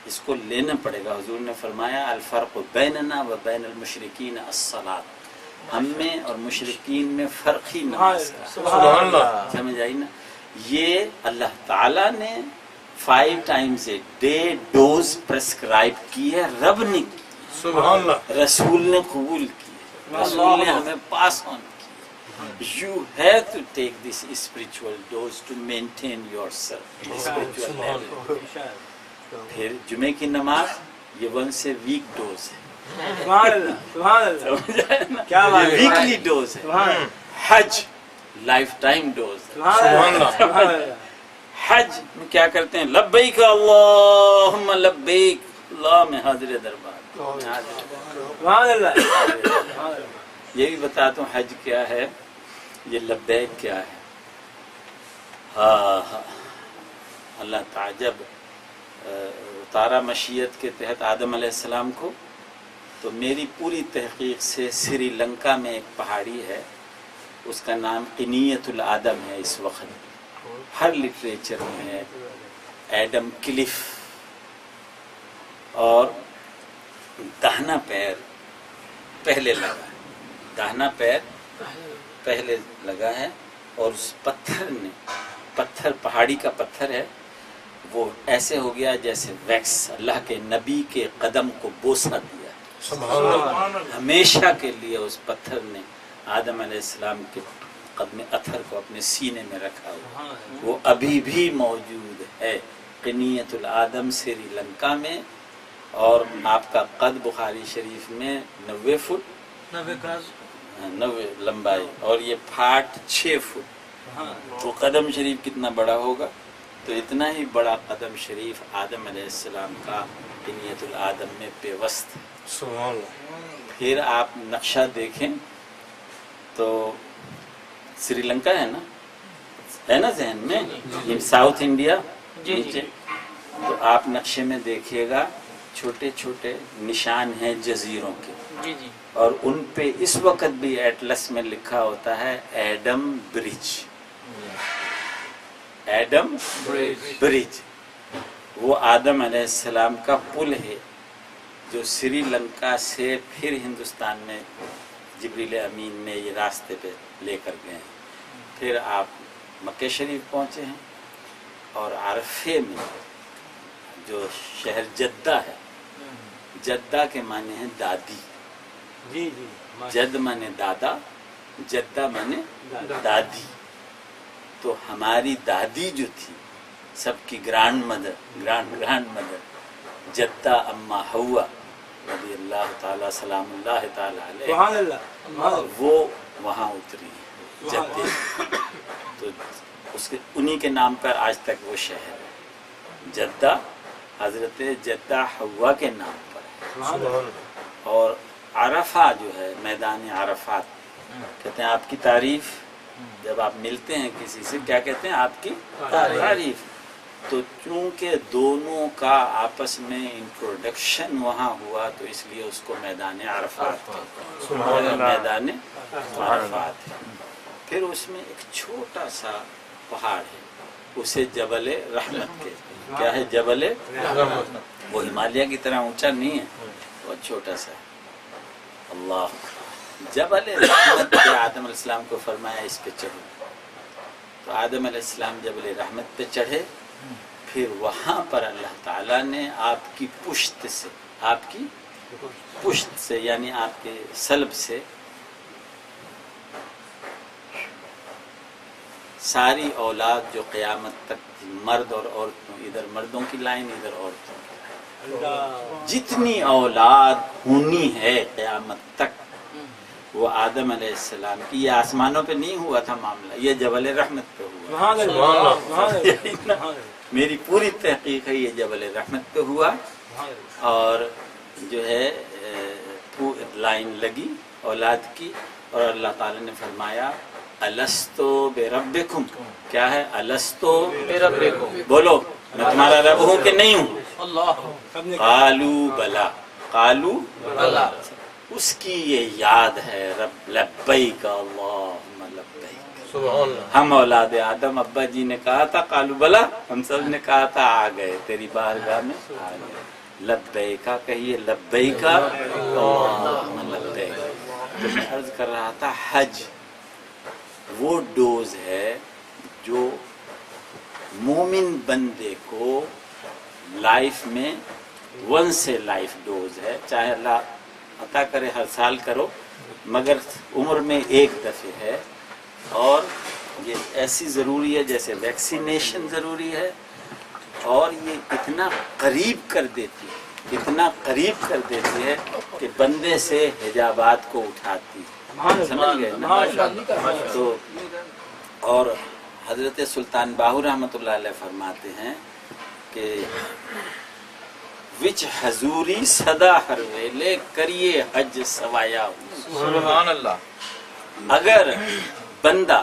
اس کو لینا پڑے گا. حضور نے فرمایا الفرق بیننا و بین المشرکین الصلاۃ. ہم میں اور مشرکین میں فرق ہی نماز کا. سبحان اللہ. سمجھ آئی نا؟ یہ اللہ تعالیٰ نے 5 times a day dose prescribe کی ہے، رب نے کی، سبحان اللہ. رسول نے قبول کی، رسول نے ہمیں پاس آن کی. You have to take this spiritual dose to maintain yourself. Spiritual level. پھر جمعے کی نماز یہ 1 سے ویک ڈوز ہے. سبحان اللہ. سبحان اللہ. سمجھ آیا نا؟ کیا بات ہے. ویکلی ڈوز ہے. سبحان اللہ. حج لائف ٹائم ڈوز ہے. سبحان اللہ. سبحان اللہ. حج میں کیا کرتے ہیں؟ لبیک اللہم لبیک، اللہ میں حاضر دربار. سبحان اللہ. سبحان اللہ. یہ بھی بتاتا ہوں حج کیا ہے، یہ لبیک کیا ہے. ہاں اللہ تعجب اتارا مشیت کے تحت آدم علیہ السلام کو. تو میری پوری تحقیق سے سری لنکا میں ایک پہاڑی ہے، اس کا نام قنیت الآدم ہے. اس وقت ہر لٹریچر میں ہے ایڈم کلف. اور دہنا پیر پہلے لگا ہے، داہنا پیر پہلے لگا ہے، اور اس پتھر نے، پتھر پہاڑی کا پتھر ہے، وہ ایسے ہو گیا جیسے ویکس، اللہ کے نبی کے قدم کو بوسہ دیا، سبحان اللہ، ہمیشہ کے لیے اس پتھر نے آدم علیہ السلام کے قدم اطہر کو اپنے سینے میں رکھا ہوا، وہ ابھی بھی موجود ہے قنیت الآدم سری لنکا میں، اور آپ کا قد بخاری شریف میں 90 فٹ 90 لمبائی، اور یہ پھاٹ 6 فٹ، تو قدم شریف کتنا بڑا ہوگا؟ تو اتنا ہی بڑا قدم شریف آدم علیہ السلام کا قنیت الآدم میں پیوست ہے۔ سبحان اللہ، پھر آپ نقشہ دیکھیں تو سری لنکا ہے نا ذہن میں، یہ ساؤتھ انڈیا نیچے، تو آپ نقشے میں دیکھیے گا چھوٹے چھوٹے نشان ہیں جزیروں کے، اور ان پہ اس وقت بھی ایٹلس میں لکھا ہوتا ہے ایڈم برج، ایڈم برج، وہ آدم علیہ السلام کا پل ہے جو سری لنکا سے پھر ہندوستان میں جبریل امین نے یہ راستے پہ لے کر گئے ہیں۔ پھر آپ مکہ شریف پہنچے ہیں، اور عرفے میں جو شہر جدہ ہے، جدہ کے معنی ہیں دادی، جی جی جد مانے دادا، جدہ مانے دادی، تو ہماری دادی جو تھی سب کی گرانڈ مدر جدہ اما حوا رضی اللہ تعالی سلام اللہ تعالی علیہ، سبحان اللہ، وہ وہاں اتری ہے جدے، تو اس کے انہی کے نام پر آج تک وہ شہر ہے، جدہ حضرت جدہ حوا کے نام پر ہے۔ سبحان اللہ، اور عرفہ جو ہے میدان عرفات، کہتے ہیں آپ کی تعریف، جب آپ ملتے ہیں کسی سے کیا کہتے ہیں؟ آپ کی تعریف، تو چونکہ دونوں کا آپس میں انٹروڈکشن وہاں ہوا تو اس لیے اس کو میدان عرفات کہتے ہیں، میدان عرفات ہے۔ پھر اس میں ایک چھوٹا سا پہاڑ ہے، اسے جبل رحمت کہتے ہیں۔ کیا ہے جبل رحمت؟ وہ ہمالیہ کی طرح اونچا نہیں ہے، بہت چھوٹا سا ہے۔ اللہ، جبل رحمت پہ آدم علیہ السلام کو فرمایا اس پہ چڑھو، تو آدم علیہ السلام جبل رحمت پہ چڑھے، پھر وہاں پر اللہ تعالیٰ نے آپ کی پشت سے یعنی آپ کے سلب سے ساری اولاد جو قیامت تک تھی، مرد اور عورتوں، ادھر مردوں کی لائن ادھر عورتوں کی لائن، جتنی اولاد ہونی ہے قیامت تک، وہ آدم علیہ السلام کی، یہ آسمانوں پہ نہیں ہوا تھا معاملہ، یہ جبل رحمت پہ ہوا۔ سبحان اللہ، سبحان اللہ، میری پوری تحقیق ہے، یہ جبل رحمت پہ ہوا، اور جو ہے لائن لگی اولاد کی، اور اللہ تعالی نے فرمایا الستو بربکم، کیا ہے الستو بربکم، بولو میں تمہارا رب ہوں کہ نہیں ہوں؟ قالو بلا، قالو بلا، اس کی یہ یاد ہے، رب لبیک اللہم لبیک، سبحان اللہ، ہم اولاد آدم، ابا جی نے کہا تھا قالو بلا، ہم سب نے کہا تھا آ گئے تیری بارگاہ میں، آ گئے، لبیکا کہیے، لبیکا اللہم لبیک۔ تو میں عرض کر رہا تھا حج وہ ڈوز ہے جو مومن بندے کو لائف میں ون سے لائف ڈوز ہے، چاہے اللہ عطا کرے ہر سال کرو، مگر عمر میں ایک دفعہ ہے، اور یہ ایسی ضروری ہے جیسے ویکسینیشن ضروری ہے، اور یہ اتنا قریب کر دیتی ہے، اتنا قریب کر دیتی ہے کہ بندے سے حجابات کو اٹھاتی ہے، سمجھ گئے نا؟ تو اور حضرت سلطان باہو رحمۃ اللہ علیہ فرماتے ہیں کہ وچ حضوری صدا ہر ویلے کریے حج سوایا ہوں۔ سبحان اللہ، اگر بندہ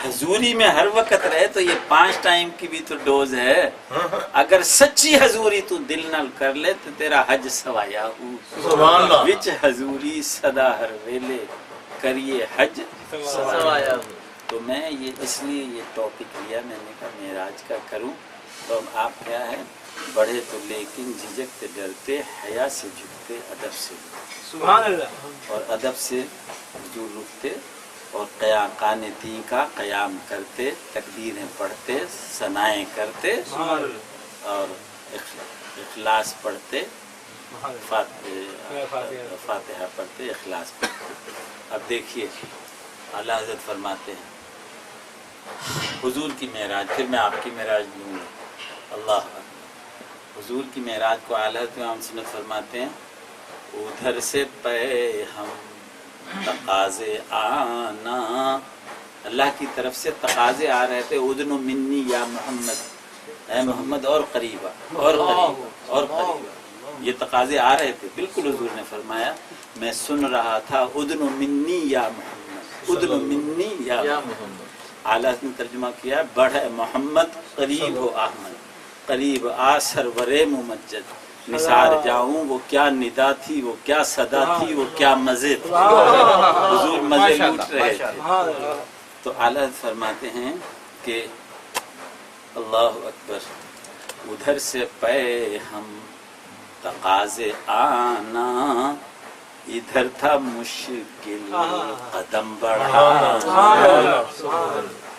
حضوری میں ہر وقت رہے تو یہ 5 ٹائم کی بھی تو ڈوز ہے، اگر سچی حضوری تو دل نال کر لے تو تیرا حج سوایا ہوں۔ سبحان اللہ، وچ حضوری صدا ہر ویلے کریے حج سوایا ہوں۔ تو میں یہ اس لیے یہ ٹاپک لیا، میں نے کہا معراج کا کروں، تو اب آپ کیا ہے بڑھے تو لیکن جھجکتے ڈرتے، حیا سے جھکتے ادب سے، سبحان اللہ، اور ادب سے حضور رکتے، اور قانتیں کا قیام کرتے، تکبیریں پڑھتے، ثنائیں کرتے، سبحان اللہ، اور اخلاص پڑھتے، فاتحہ فاتحہ پڑھتے، اخلاص پڑھتے۔ اب دیکھیے اعلیٰ حضرت فرماتے ہیں حضور کی معراج، پھر میں آپ کی معراج لوں گا، اللہ اکبر۔ حضور کی معراج کو اعلیٰ حضرت امام سنت فرماتے ہیں ادھر سے پے ہم تقاضے آنا، اللہ کی طرف سے تقاضے آ رہے تھے، ادن منی یا محمد، اے محمد اور قریبا اور قریبا اور قریبا، یہ تقاضے آ رہے تھے۔ بالکل حضور نے فرمایا میں سن رہا تھا ادن منی یا محمد، ادن منی یا محمد۔ اعلیٰ نے ترجمہ کیا بڑھ محمد قریب ہو احمد، قریب آ سرور ممجد، نثار جاؤں وہ کیا ندا تھی، وہ کیا صدا تھی، وہ کیا مزے تھے، حضور مزے لوٹ رہے تھے۔ تو اعلیٰ فرماتے ہیں کہ اللہ اکبر، ادھر سے پے ہم تقاضے آنا، ادھر تھا مشکل قدم بڑھانا۔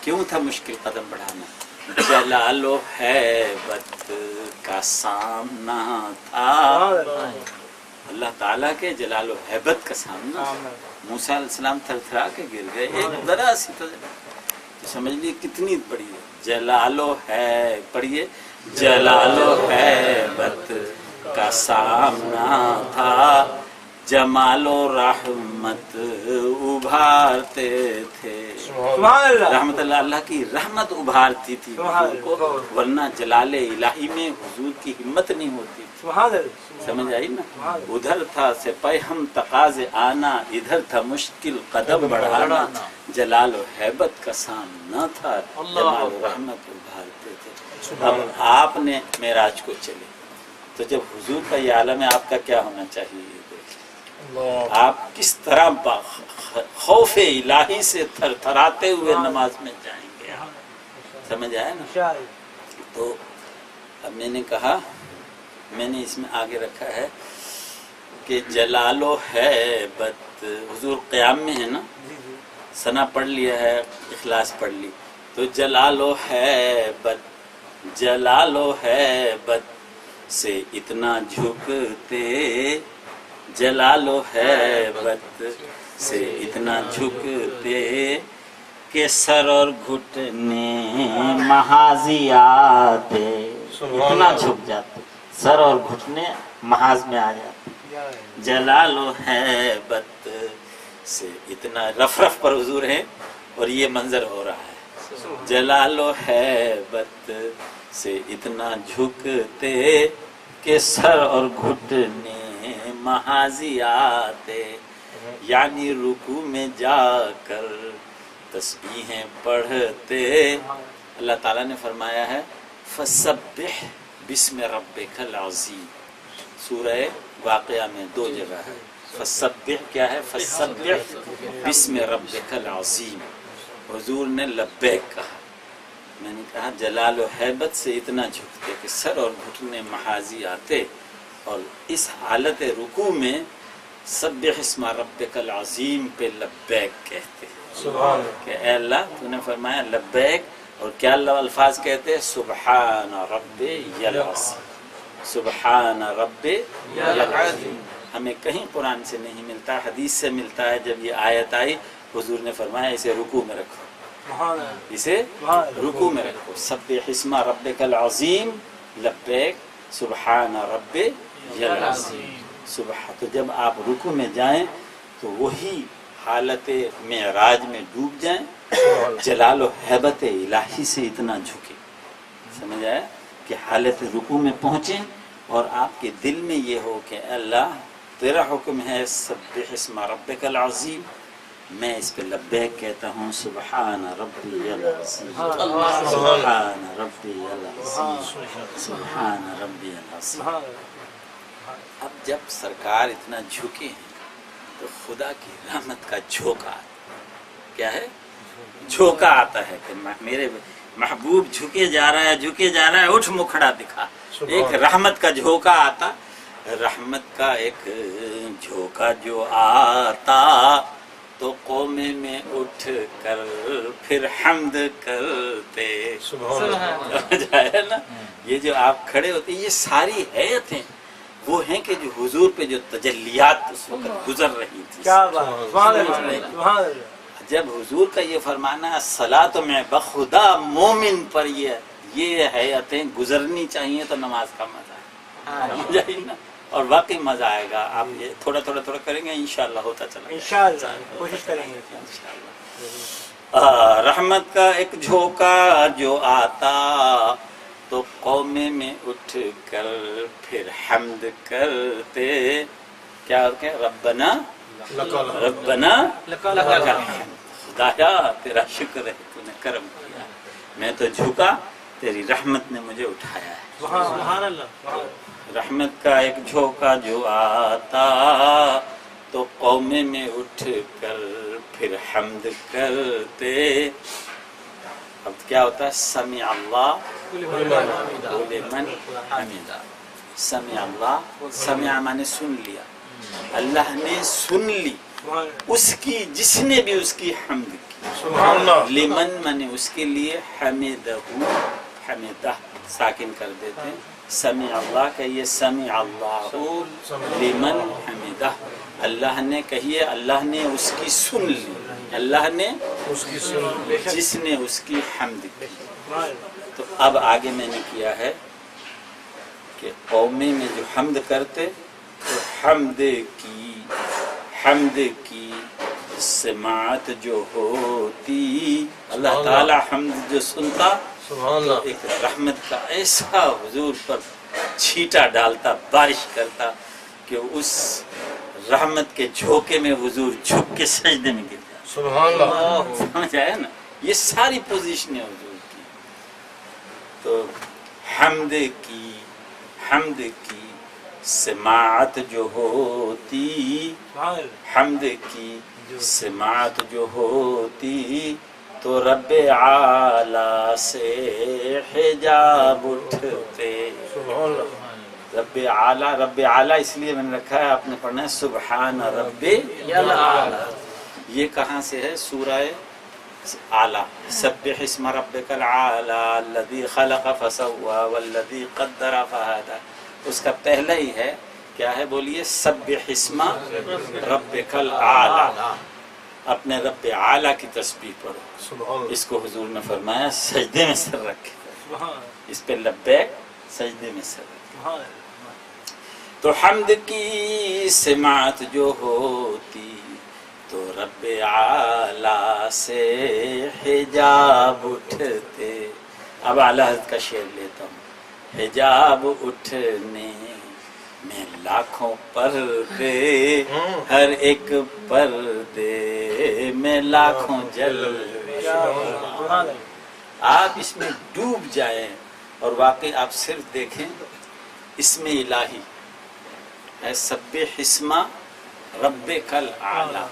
کیوں تھا مشکل قدم بڑھانا؟ جلال و ہیبت کا سامنا تھا، اللہ تعالیٰ کے جلال و ہیبت کا سامنا۔ موسیٰ علیہ السلام تھر تھرا کے گر گئے، ایک ذرا سی تو سمجھ لیے کتنی بڑی ہے، جلال و ہے، پڑھیے جلال و ہیبت کا سامنا تھا، جمال و رحمت ابھارتے تھے، رحمت اللہ کی رحمت ابھارتی تھی حضور کو، ورنہ جلال الہی میں حضور کی ہمت نہیں ہوتی، سمجھ آئی نا۔ ادھر تھا سپاہی ہم تقاضے آنا، ادھر تھا مشکل قدم بڑھانا، جلال و ہیبت کا سامنا تھا، جمال و رحمت ابھارتے تھے۔ اب آپ نے معراج کو چلے تو جب حضور کا یہ عالم ہے آپ کا کیا ہونا چاہیے، آپ کس طرح خوف الہی سے تھر تھراتے ہوئے نماز میں جائیں گے، سمجھ آیا نا۔ تو اب میں نے کہا، میں نے اس میں آگے رکھا ہے کہ جلال و ہیبت، حضور قیام میں ہے نا، ثنا پڑھ لیا ہے، اخلاص پڑھ لی، تو جلال و ہیبت، جلال و ہیبت سے اتنا جھکتے، جلال و ہیبت سے اتنا جھکتے کہ سر اور گھٹنے محاذی آتے، اتنا جھک جاتے، سر اور گھٹنے محاذ میں آ جاتے، جلال و ہیبت سے اتنا، رف رف پر حضور ہیں اور یہ منظر ہو رہا ہے، جلال و ہیبت سے اتنا جھکتے کہ سر اور گھٹنے محاذی آتے، یعنی رکوع میں جا کر تسبیحیں پڑھتے۔ اللہ تعالیٰ نے فرمایا ہے فَسَبِّحْ بِسْمِ رَبِّكَ الْعَظِيمِ، سورہ واقعہ میں 2 جگہ ہے، فَسَبِّحْ کیا ہے، فَسَبِّحْ بِسْمِ رَبِّكَ الْعَظِيمِ، حضور نے لبیک کہا۔ میں نے کہا جلال و ہیبت سے اتنا جھکتے کہ سر اور گھٹنے محاذی آتے، اور اس حالت رکوع میں سبح اسم ربک العظیم پہ لبیک کہتے کہ اے اللہ تو نے فرمایا لبیک، اور کیا الفاظ کہتے، سبحان ربی العظیم، سبحان ربی العظیم۔ ہمیں کہیں قرآن سے نہیں ملتا، حدیث سے ملتا ہے۔ جب یہ آیت آئی حضور نے فرمایا اسے رکوع میں رکھو، اسے رکوع میں رکھو، سبح اسم ربک العظیم لبیک سبحان ربی العظیم۔ تو جب آپ رکوع میں جائیں تو وہی حالت معراج میں ڈوب جائیں، جلال و ہیبت الہی سے اتنا جھکے، سمجھ آیا کہ حالت رکوع میں پہنچیں اور آپ کے دل میں یہ ہو کہ اللہ تیرا حکم ہے سبح اسم ربک العظیم، میں اس پہ لبیک کہتا ہوں، سبحان ربی العظیم، سبحان ربی العظیم، سبحان ربی العظیم۔ اب جب سرکار اتنا جھکے ہیں تو خدا کی رحمت کا جھونکا کیا ہے، جھونکا آتا ہے کہ میرے محبوب جھکے جا رہا ہے، جھکے جا رہا ہے، اٹھ مکھڑا دکھا، ایک رحمت کا جھونکا آتا، رحمت کا ایک جھونکا جو آتا تو قومے میں اٹھ کر پھر حمد کرتے. جائے نا، یہ جو آپ کھڑے ہوتے یہ ساری حیتیں وہ ہیں کہ جو حضور پہ جو تجلیات اس وقت گزر رہی تھی. جب حضور کا یہ فرمانا صلاۃ میں بخدا مومن پر یہ حیتیں گزرنی چاہیے تو نماز کا مزہ ہے. سمجھ آئی نا؟ اور واقعی مزہ آئے گا. آپ یہ تھوڑا تھوڑا کریں گے انشاءاللہ ہوتا چلا انشاءاللہ کوشش کریں گے. رحمت کا ایک جھونکا جو آتا تو قومے میں اٹھ کر پھر حمد کرتے. کیا کہ ربنا ربنا لک الحمد. خدایا تیرا شکر ہے، تو نے کرم کیا، میں تو جھکا، تیری رحمت نے مجھے اٹھایا ہے. سبحان اللہ. رحمت کا ایک جھونکا جو آتا تو قومے میں اٹھ کر پھر حمد کرتے. اب کیا ہوتا ہے؟ سمع اللہ لمن حمدہ. سمع اللہ، سمع مانے سن لیا، اللہ نے سن لی اس کی جس نے بھی اس کی حمد کی. سبحان اللہ. لمن مانے اس کے لیے، حمدہ حمدہ ساکن کر دیتے ہیں. سمع اللہ کہیے، سمع اللہ لمن حمدہ. اللہ نے کہیے اللہ نے اس کی سن لی، اللہ نے اس کی سن جس نے اس کی حمد کی. تو اب آگے میں نے کیا ہے کہ قومے میں جو حمد کرتے تو حمد کی سماعت جو ہوتی، اللہ تعالی حمد جو سنتا سبحان اللہ. ایک رحمت کا ایسا حضور پر چھیٹا ڈالتا، بارش کرتا کہ اس رحمت کے جھونکے میں حضور جھک کے سجدے میں گر جاتا. سبحان اللہ. سمجھ آیا نا؟ یہ ساری پوزیشنیں حضور کی. تو حمد کی سماعت جو ہوتی، حمد کی سماعت جو ہوتی تو رب اعلیٰ سے حجاب اٹھتے. سبحان اللہ. رب اعلیٰ اس لیے میں نے رکھا ہے، آپ نے پڑھنا ہے سبحان رب اعلیٰ. یہ کہاں سے ہے؟ سورہ اعلیٰ. سبح اسم ربک الاعلیٰ الذی خلق فسوی والذی قدر فہدی. اس کا پہلا ہی ہے، کیا ہے بولیے؟ سبح اسم ربک الاعلیٰ. اپنے رب اعلیٰ کی تسبیح پڑھو. سبحان اللہ. اس کو حضور نے فرمایا سجدے میں سر رکھے، اس پہ لبیک، سجدے میں سر رکھے. تو حمد کی سماعت جو ہوتی تو رب اعلیٰ سے حجاب اٹھتے. اب اعلیٰ حضرت کا شعر لیتا ہوں. حجاب اٹھنے میں لاکھوں پردے، ہر ایک پردے میں لاکھوں جلوے. آپ اس میں ڈوب جائیں اور واقعی آپ صرف دیکھیں اسم الہی ہے سبح اسم ربک الاعلیٰ.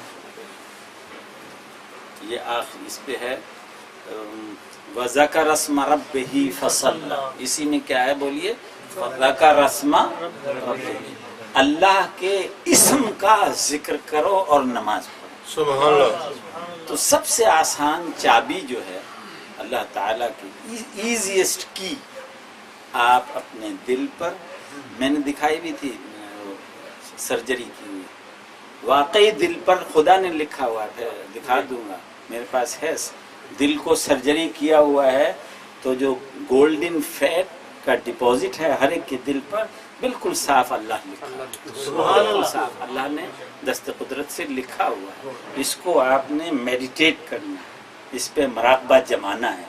یہ آخر اس پہ ہے وَذَكَرَ اسْمَ رَبِّهِ فَصَلَّى. اسی میں کیا ہے بولیے؟ ذَكَرَ اسْمَ رَبِّهِ. اللہ کے اسم کا ذکر کرو اور نماز پڑھو. سبحان اللہ. تو سب سے آسان چابی جو ہے اللہ تعالیٰ کی ایزیسٹ کی، آپ اپنے دل پر، میں نے دکھائی بھی تھی سرجری کی ہوئی، واقعی دل پر خدا نے لکھا ہوا ہے، دکھا دوں گا میرے پاس ہے. دل کو سرجری کیا ہوا ہے تو جو گولڈن فیٹ کا ڈپوزٹ ہے ہر ایک کے دل پر بالکل صاف اللہ لکھا. سبحان اللہ. صاف اللہ نے دست قدرت سے لکھا ہوا ہے. اس کو آپ نے میڈیٹیٹ کرنا ہے، اس پہ مراقبہ جمانا ہے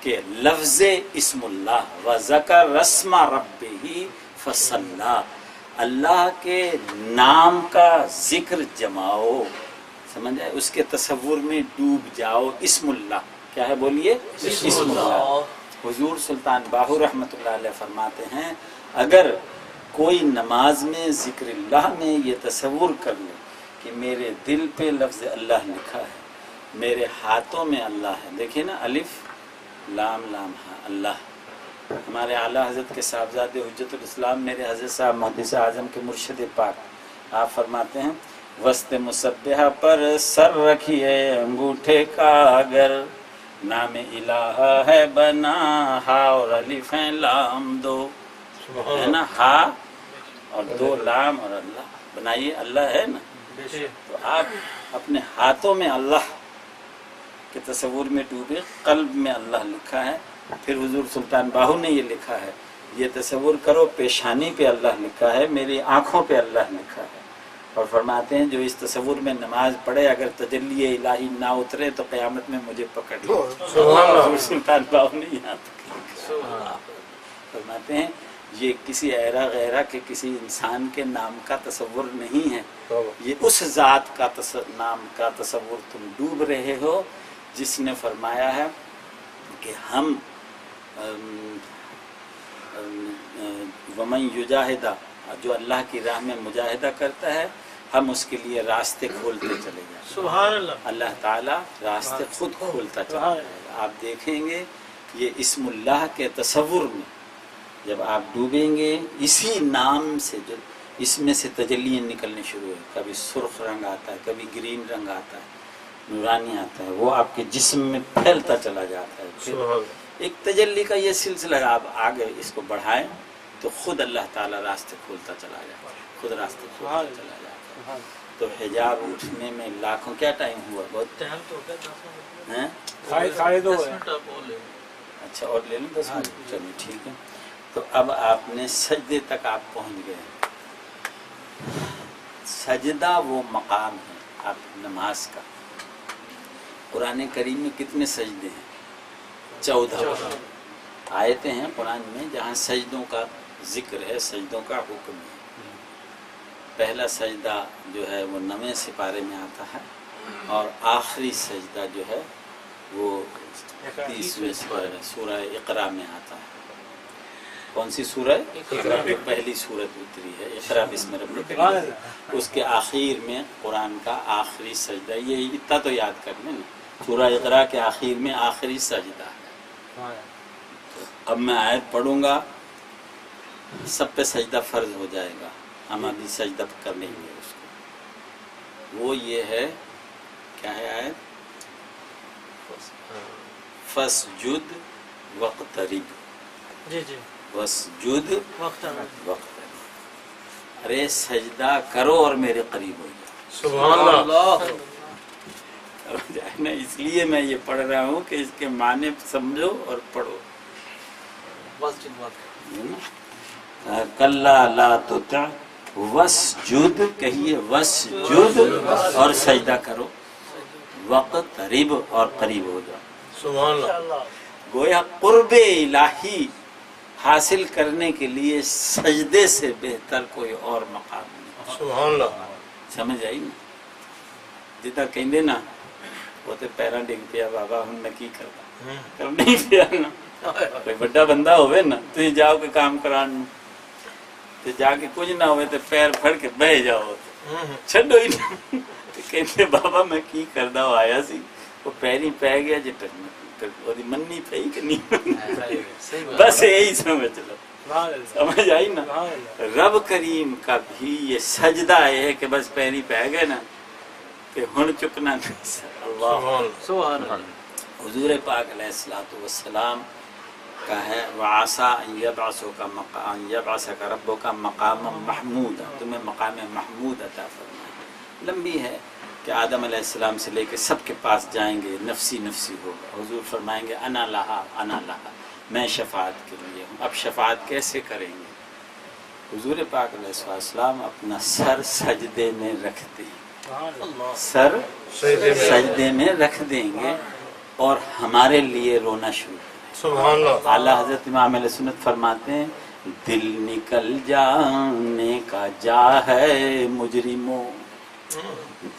کہ لفظ اسم اللہ وذکر اسم ربہ فصلی، اللہ کے نام کا ذکر جماؤ. سمجھ آئے؟ اس کے تصور میں ڈوب جاؤ. اسم اللہ کیا ہے بولیے؟ اسم اللہ. حضور سلطان باہو رحمۃ اللہ علیہ فرماتے ہیں اگر کوئی نماز میں ذکر اللہ میں یہ تصور کر لے کہ میرے دل پہ لفظ اللہ لکھا ہے، میرے ہاتھوں میں اللہ ہے. دیکھیں نا، الف لام لام ہاں اللہ، ہمارے اعلیٰ حضرت کے صاحبزادے حجت الاسلام میرے حضرت صاحب محدث اعظم کے مرشد پاک آپ فرماتے ہیں وسط مصبحہ پر سر رکھیے انگوٹھے کا اگر نام الہ ہے بنا ہا اور الف ہیں لام دو ہے نا، ہا اور دو لام اور اللہ بنائیے، اللہ ہے نا، تو آپ اپنے ہاتھوں میں اللہ کے تصور میں ڈوبے، قلب میں اللہ لکھا ہے، پھر حضور سلطان باہو نے یہ لکھا ہے، یہ تصور کرو پیشانی پہ اللہ لکھا ہے، میری آنکھوں پہ اللہ لکھا ہے، اور فرماتے ہیں جو اس تصور میں نماز پڑھے اگر تجلی الہی نہ اترے تو قیامت میں مجھے پکڑ لو، حضور سلطان باہو نے یہاں تک لکھا ہے۔ فرماتے ہیں یہ کسی ایرا غیرہ کے کسی انسان کے نام کا تصور نہیں ہے، یہ اس ذات کا نام کا تصور تم ڈوب رہے ہو جس نے فرمایا ہے کہ ہم ومن یجاہدہ، جو اللہ کی راہ میں مجاہدہ کرتا ہے ہم اس کے لیے راستے کھولتے چلے جائیں، سبحان اللہ، اللہ تعالیٰ راستے خود کھولتا چلا جائے گا۔ آپ دیکھیں گے یہ اسم اللہ کے تصور میں جب آپ ڈوبیں گے اسی نام سے، جو اس میں سے تجلیاں نکلنے شروع ہوئے، کبھی سرخ رنگ آتا ہے، کبھی گرین رنگ آتا ہے، نورانی آتا ہے، وہ آپ کے جسم میں پھیلتا چلا جاتا ہے، پھر ایک تجلی کا یہ سلسلہ ہے، آپ آگے اس کو بڑھائیں تو خود اللہ تعالیٰ راستے کھولتا چلا جاتا ہے، خود راستے کھولتا چلا جاتا ہے۔ تو حجاب اٹھنے میں لاکھوں، کیا ٹائم ہوا؟ بہت ٹائم تو ہو گیا 10 منٹ، ساڑھے دو 10 منٹ آپ بولے۔ اچھا اور لے لیں 10 منٹ، چلیے ٹھیک ہے۔ تو اب آپ نے سجدے تک آپ پہنچ گئے۔ سجدہ وہ مقام ہے آپ نماز کا۔ قرآن کریم میں کتنے سجدے ہیں؟ 14 آیتیں ہیں قرآن میں جہاں سجدوں کا ذکر ہے، سجدوں کا حکم ہے۔ پہلا سجدہ جو ہے وہ 9ویں سپارے میں آتا ہے، اور آخری سجدہ جو ہے وہ 30ویں سپارے سورہ اقرا میں آتا ہے۔ کون سی سورہ؟ پہلی سورت اتری ہے اقرا بسم ربک الذی، اس کے آخر میں قرآن کا آخری سجدہ، یہ اتنا تو یاد کر لیں نا، سورہ اقرا کے آخر میں آخری سجدہ ہے۔ اب میں آیت پڑھوں گا، سب پہ سجدہ فرض ہو جائے گا، ہم ابھی سجدہ کر لیں گے اس کو۔ وہ یہ ہے، کیا ہے آیت؟ فَاسْجُدْ وَاقْتَرِب، جی جی وَاسْجُدْ وقت آ گیا۔ وَاقْتَرِب، ارے سجدہ کرو اور میرے قریب ہو جاؤ۔ سبحان اللہ، اس لیے میں یہ پڑھ رہا ہوں کہ اس کے معنی سمجھو اور پڑھو۔ کلا لا تطع واسجد، کہیے واسجد اور سجدہ کرو، وقترب اور قریب ہو جاؤ۔ سبحان اللہ، گویا قرب الہی حاصل کرنے کے لیے سجدے سے بہتر کوئی اور مقام نہیں۔ سبحان اللہ، سمجھ آئی نا؟ جدا کہندے نا وہ تے پیراں ڈگ پیا بابا ہن میں کی کردا، کر نہیں پیا نا، کوئی بڑا بندہ ہوئے نا تسی جاؤ کے کام کران تے جا کے کچھ نہ ہوئے تے پیر پھڑ کے بہ جاؤ، چھڈو ہی نا، تے کہندے بابا میں کی کردا ہو آیا سی، وہ پیری پہ گیا جی وہی مننی پئی کہ نہیں، بس یہی سمجھ لو، سمجھ آئی نا؟ رب کریم کا بھی یہ سجدہ ہے کہ بس پیری پہ گئے نا کہ ہن چکنا نہیں۔ اللہ سبحان اللہ، حضور پاک علیہ الصلوۃ والسلام کا ہے وَعَسَىٰ أَن يَبْعَثَكَ رَبُّكَ مَقَامًا مَحْمُودًا، تمہیں مقام محمود عطا فرمائے۔ لمبی ہے کہ آدم علیہ السلام سے لے کے سب کے پاس جائیں گے، نفسی نفسی ہوگا، حضور فرمائیں گے انا لہا انا لہا، میں شفاعت کے لیے ہوں۔ اب شفاعت کیسے کریں گے؟ حضور پاک علیہ السلام اپنا سر سجدے میں رکھ دیں، سر سجدے میں رکھ دیں گے اور ہمارے لیے رونا شروع کریں۔ سبحان اللہ، اعلیٰ حضرت امام علیہ سنت فرماتے ہیں دل نکل جانے کا جا ہے مجرموں،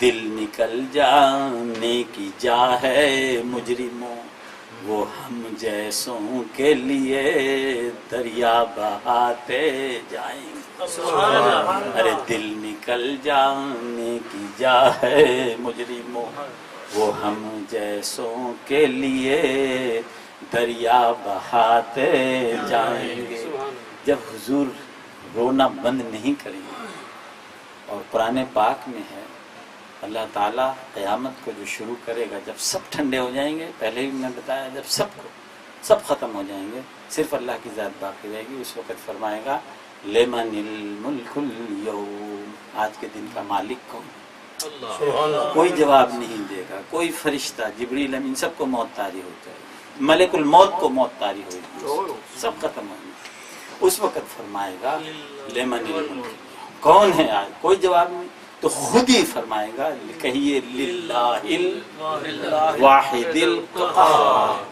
دل نکل جانے کی جا ہے مجرموں، وہ ہم جیسوں کے لیے دریا بہاتے جائیں گے۔ سبحان اللہ، ارے دل نکل جانے کی جا ہے مجرموں، وہ ہم جیسوں کے لیے دریا بہاتے جائیں گے۔ جب حضور رونا بند نہیں کریں گے، اور قرآن پاک میں ہے اللہ تعالیٰ قیامت کو جو شروع کرے گا، جب سب ٹھنڈے ہو جائیں گے، پہلے بھی میں نے بتایا جب سب ختم ہو جائیں گے، صرف اللہ کی ذات باقی رہے گی، اس وقت فرمائے گا لمن الملک اليوم، آج کے دن کا مالک کون؟ سبحان اللہ۔ کوئی جواب نہیں دے گا، کوئی فرشتہ جبریل امین سب کو موت طاری ہو جائے گی، ملک الموت کو موت طاری ہوئے گی، سب ختم ہوں گے۔ اس وقت فرمائے گا لمن الملک، کون ہے آج؟ کوئی جواب نہیں، تو خود ہی فرمائے گا کہیے للہ الواحد القہار،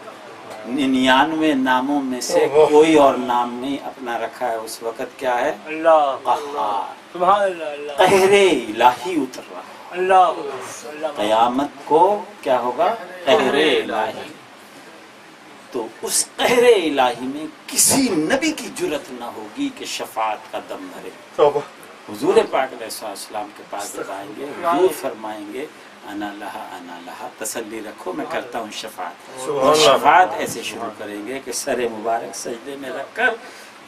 99 ناموں میں سے کوئی اور نام نہیں اپنا رکھا ہے، اس وقت کیا ہے؟ اللہ قہار، سبحان اللہ اللہ قہر الہی اتر رہا ہے۔ اللہ قیامت کو کیا ہوگا؟ قہر الہی۔ تو اس قہر الہی میں کسی نبی کی جرت نہ ہوگی کہ شفاعت کا دم بھرے۔ توبہ۔ حضور پاک علیہ السلام کے پاس جب آئیں گے، حضور فرمائیں گے انا لہا، تسلی رکھو میں کرتا ہوں شفاعت۔ اور شفاعت ایسے شروع کریں گے کہ سر مبارک سجدے میں رکھ کر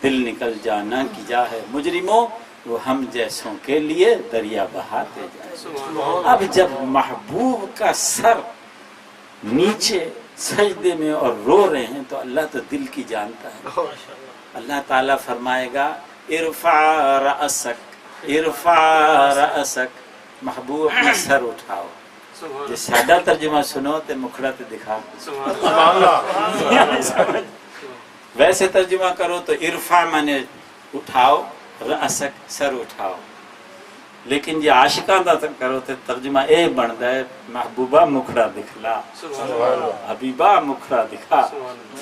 دل نکل جانا کی جا ہے مجرموں، وہ ہم جیسوں کے لیے دریا بہاتے جائیں۔ اب جب محبوب کا سر نیچے سجدے میں اور رو رہے ہیں تو اللہ تو دل کی جانتا ہے۔ اللہ تعالیٰ فرمائے گا ارفع رأسک، ارفع رأسک، محبوب اپنا سر اٹھاؤ۔ جو سادہ ترجمہ سنو تے مکھڑا تے دکھا، سبحان اللہ۔ ویسے ترجمہ کرو تو ارفع مانے اٹھاؤ، رأسک سر اٹھاؤ، لیکن یہ عاشقاں دا کرو تے ترجمہ اے بندا ہے محبوبہ مکھڑا دکھلا، حبیبہ مکھڑا دکھا،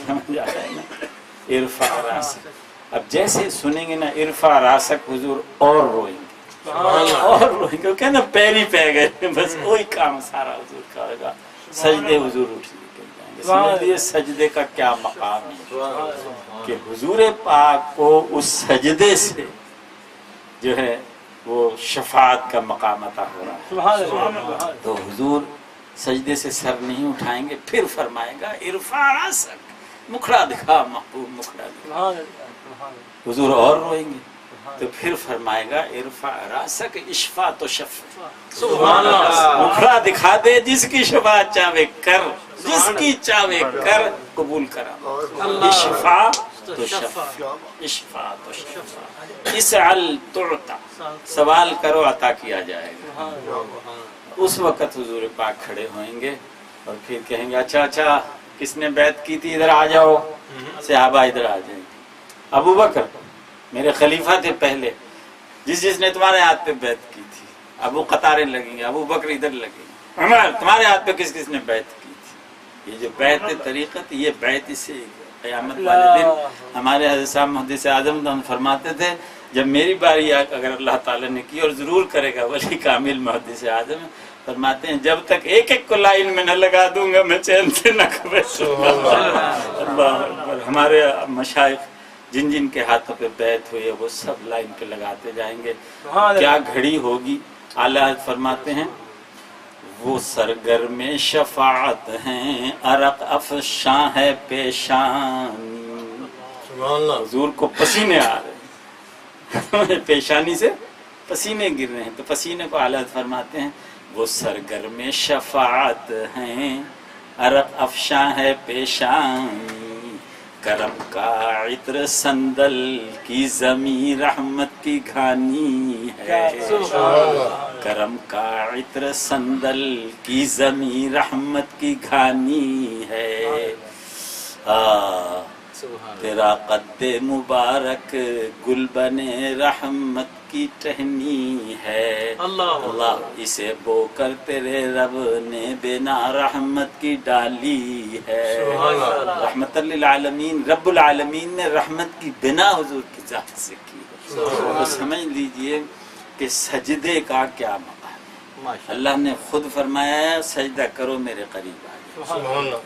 سمجھ آیا نا؟ ارفع رأسک۔ اب جیسے سنیں گے نا ارفع رأسک، حضور اور روئیں گے، اور روئیں گے، کہ نا پیری پہ گئے، بس وہی کام سارا حضور کا ہوگا، سجدے حضور اٹھ نکل جائیں گے۔ سمجھ لیے سجدے کا کیا مقام ہے کہ حضور پاک کو اس سجدے سے جو ہے وہ شفاعت کا مقام عطا ہو رہا ہے۔ تو حضور سجدے سے سر نہیں اٹھائیں گے، پھر فرمائے گا ارفع رأسک، مکھڑا دکھا محبوب، مکھڑا دکھا۔ حضور اور روئیں گے تو پھر فرمائے گا ارفع رأسک اشفا تو شفا، سبحان اللہ۔ مکھڑا دکھا دے جس کی شفاعت چاہے کر، جس کی چاہے کر قبول کرا، اشفا تو شفا، اشفا تو شفا، اسأل تعطا، سوال کرو عطا کیا جائے گا۔ اس وقت حضور پاک کھڑے ہوئیں گے اور پھر کہیں گے اچھا کس نے بیعت کی تھی ادھر آ جاؤ، صحابہ ادھر آ جائیں گے۔ ابو بکر میرے خلیفہ تھے پہلے، جس نے تمہارے ہاتھ پہ بیعت کی تھی، ابو قطاریں لگیں گے، ابو بکر ادھر لگیں گے، عمر تمہارے ہاتھ پہ کس نے بیعت کی تھی۔ یہ جو بیعت طریقت، یہ بیعت سے قیامت والے دن ہمارے حضرت صاحب محدث اعظم ہم فرماتے تھے جب میری باری اگر اللہ تعالیٰ نے کی، اور ضرور کرے گا ولی کامل محدث اعظم فرماتے ہیں جب تک ایک ایک کو لائن میں نہ لگا دوں گا میں چین سے نہ بیٹھوں گا۔ اللہ اکبر۔ ہمارے مشائخ جن جن کے ہاتھوں پہ بیعت ہوئی ہے وہ سب لائن پہ لگاتے جائیں گے۔ کیا گھڑی ہوگی، اعلیٰ حضرت فرماتے ہیں وہ سرگرم شفاعت ہیں، عرق افشاں ہے پیشانی۔ سبحان اللہ۔ حضور کو پسینے آ رہے ہیں، پیشانی سے پسینے گر رہے ہیں، تو پسینے کو اعلیٰ حضرت فرماتے ہیں وہ سرگرم شفاعت ہیں، عرق افشاں ہے پیشانی، کرم کا عطر سندل کی زمین رحمت کی گھانی ہے، کرم کا عطر سندل کی زمین رحمت کی گھانی ہے، تیرا قد مبارک گل بنے رحمت کی ٹہنی ہے، اللہ اسے بو کر تیرے رب نے بنا رحمت کی ڈالی ہے۔ رحمت للعالمین، رب العالمین نے رحمت کی بنا حضور کی ذات سے کی ہے۔ تو سمجھ لیجئے کہ سجدے کا کیا مقام ہے۔ اللہ نے خود فرمایا ہے سجدہ کرو میرے قریب آ جاؤ۔ سبحان اللہ۔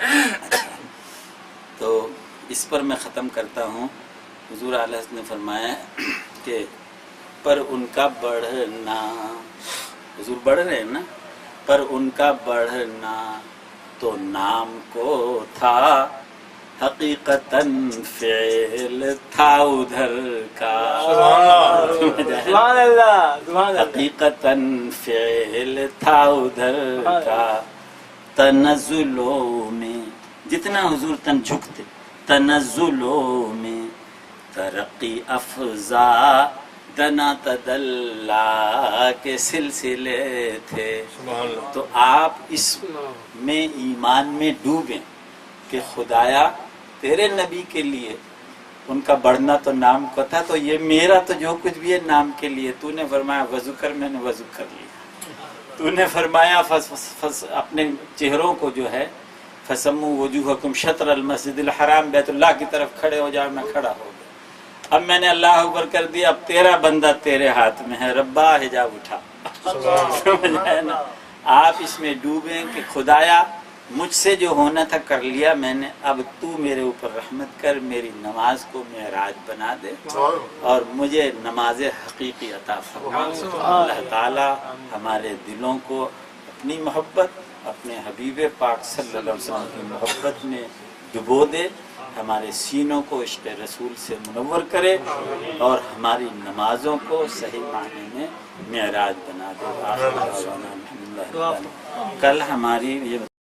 تو اس پر میں ختم کرتا ہوں۔ حضور اعلیٰ نے فرمایا کہ پر ان کا بڑھنا، حضور بڑھ رہے ہیں نا، پر ان کا بڑھنا تو نام کو تھا، حقیقتاً فعل تھا ادھر کا، سبحان اللہ سبحان اللہ حقیقتاً فعل تھا ادھر کا، تنزلوں میں جتنا حضور تن جھکتے، تنزلوں میں ترقی افزا دنا تدلا کے سلسلے تھے۔ سبحان اللہ۔ تو آپ اس میں ایمان میں ڈوبیں کہ خدایا تیرے نبی کے لیے ان کا بڑھنا تو نام کو تھا، تو یہ میرا تو جو کچھ بھی ہے نام کے لیے، تو نے فرمایا وضو کر، میں نے وضو کر لیا۔ تو نے فرمایا اپنے چہروں کو جو ہے فسموا وجوہکم شطر المسجد الحرام، بیت اللہ کی طرف کھڑے ہو جاؤ، میں کھڑا ہو گیا۔ اب میں نے اللہ اکبر کر دیا، اب تیرا بندہ تیرے ہاتھ میں ہے، ربا حجاب اٹھا۔ سمجھ آیا نا؟ آپ اس میں ڈوبیں کہ خدایا مجھ سے جو ہونا تھا کر لیا میں نے، اب تو میرے اوپر رحمت کر، میری نماز کو معراج بنا دے اور مجھے نماز حقیقی عطا فرما۔ اللہ تعالی ہمارے دلوں کو اپنی محبت، اپنے حبیب پاک صلی اللہ علیہ وسلم کی محبت میں ڈبو دے، ہمارے سینوں کو عشق رسول سے منور کرے اور ہماری نمازوں کو صحیح معنی میں معراج بنا دے۔ آخر دعوانا الحمدللہ رب العالمین۔ کل ہماری یہ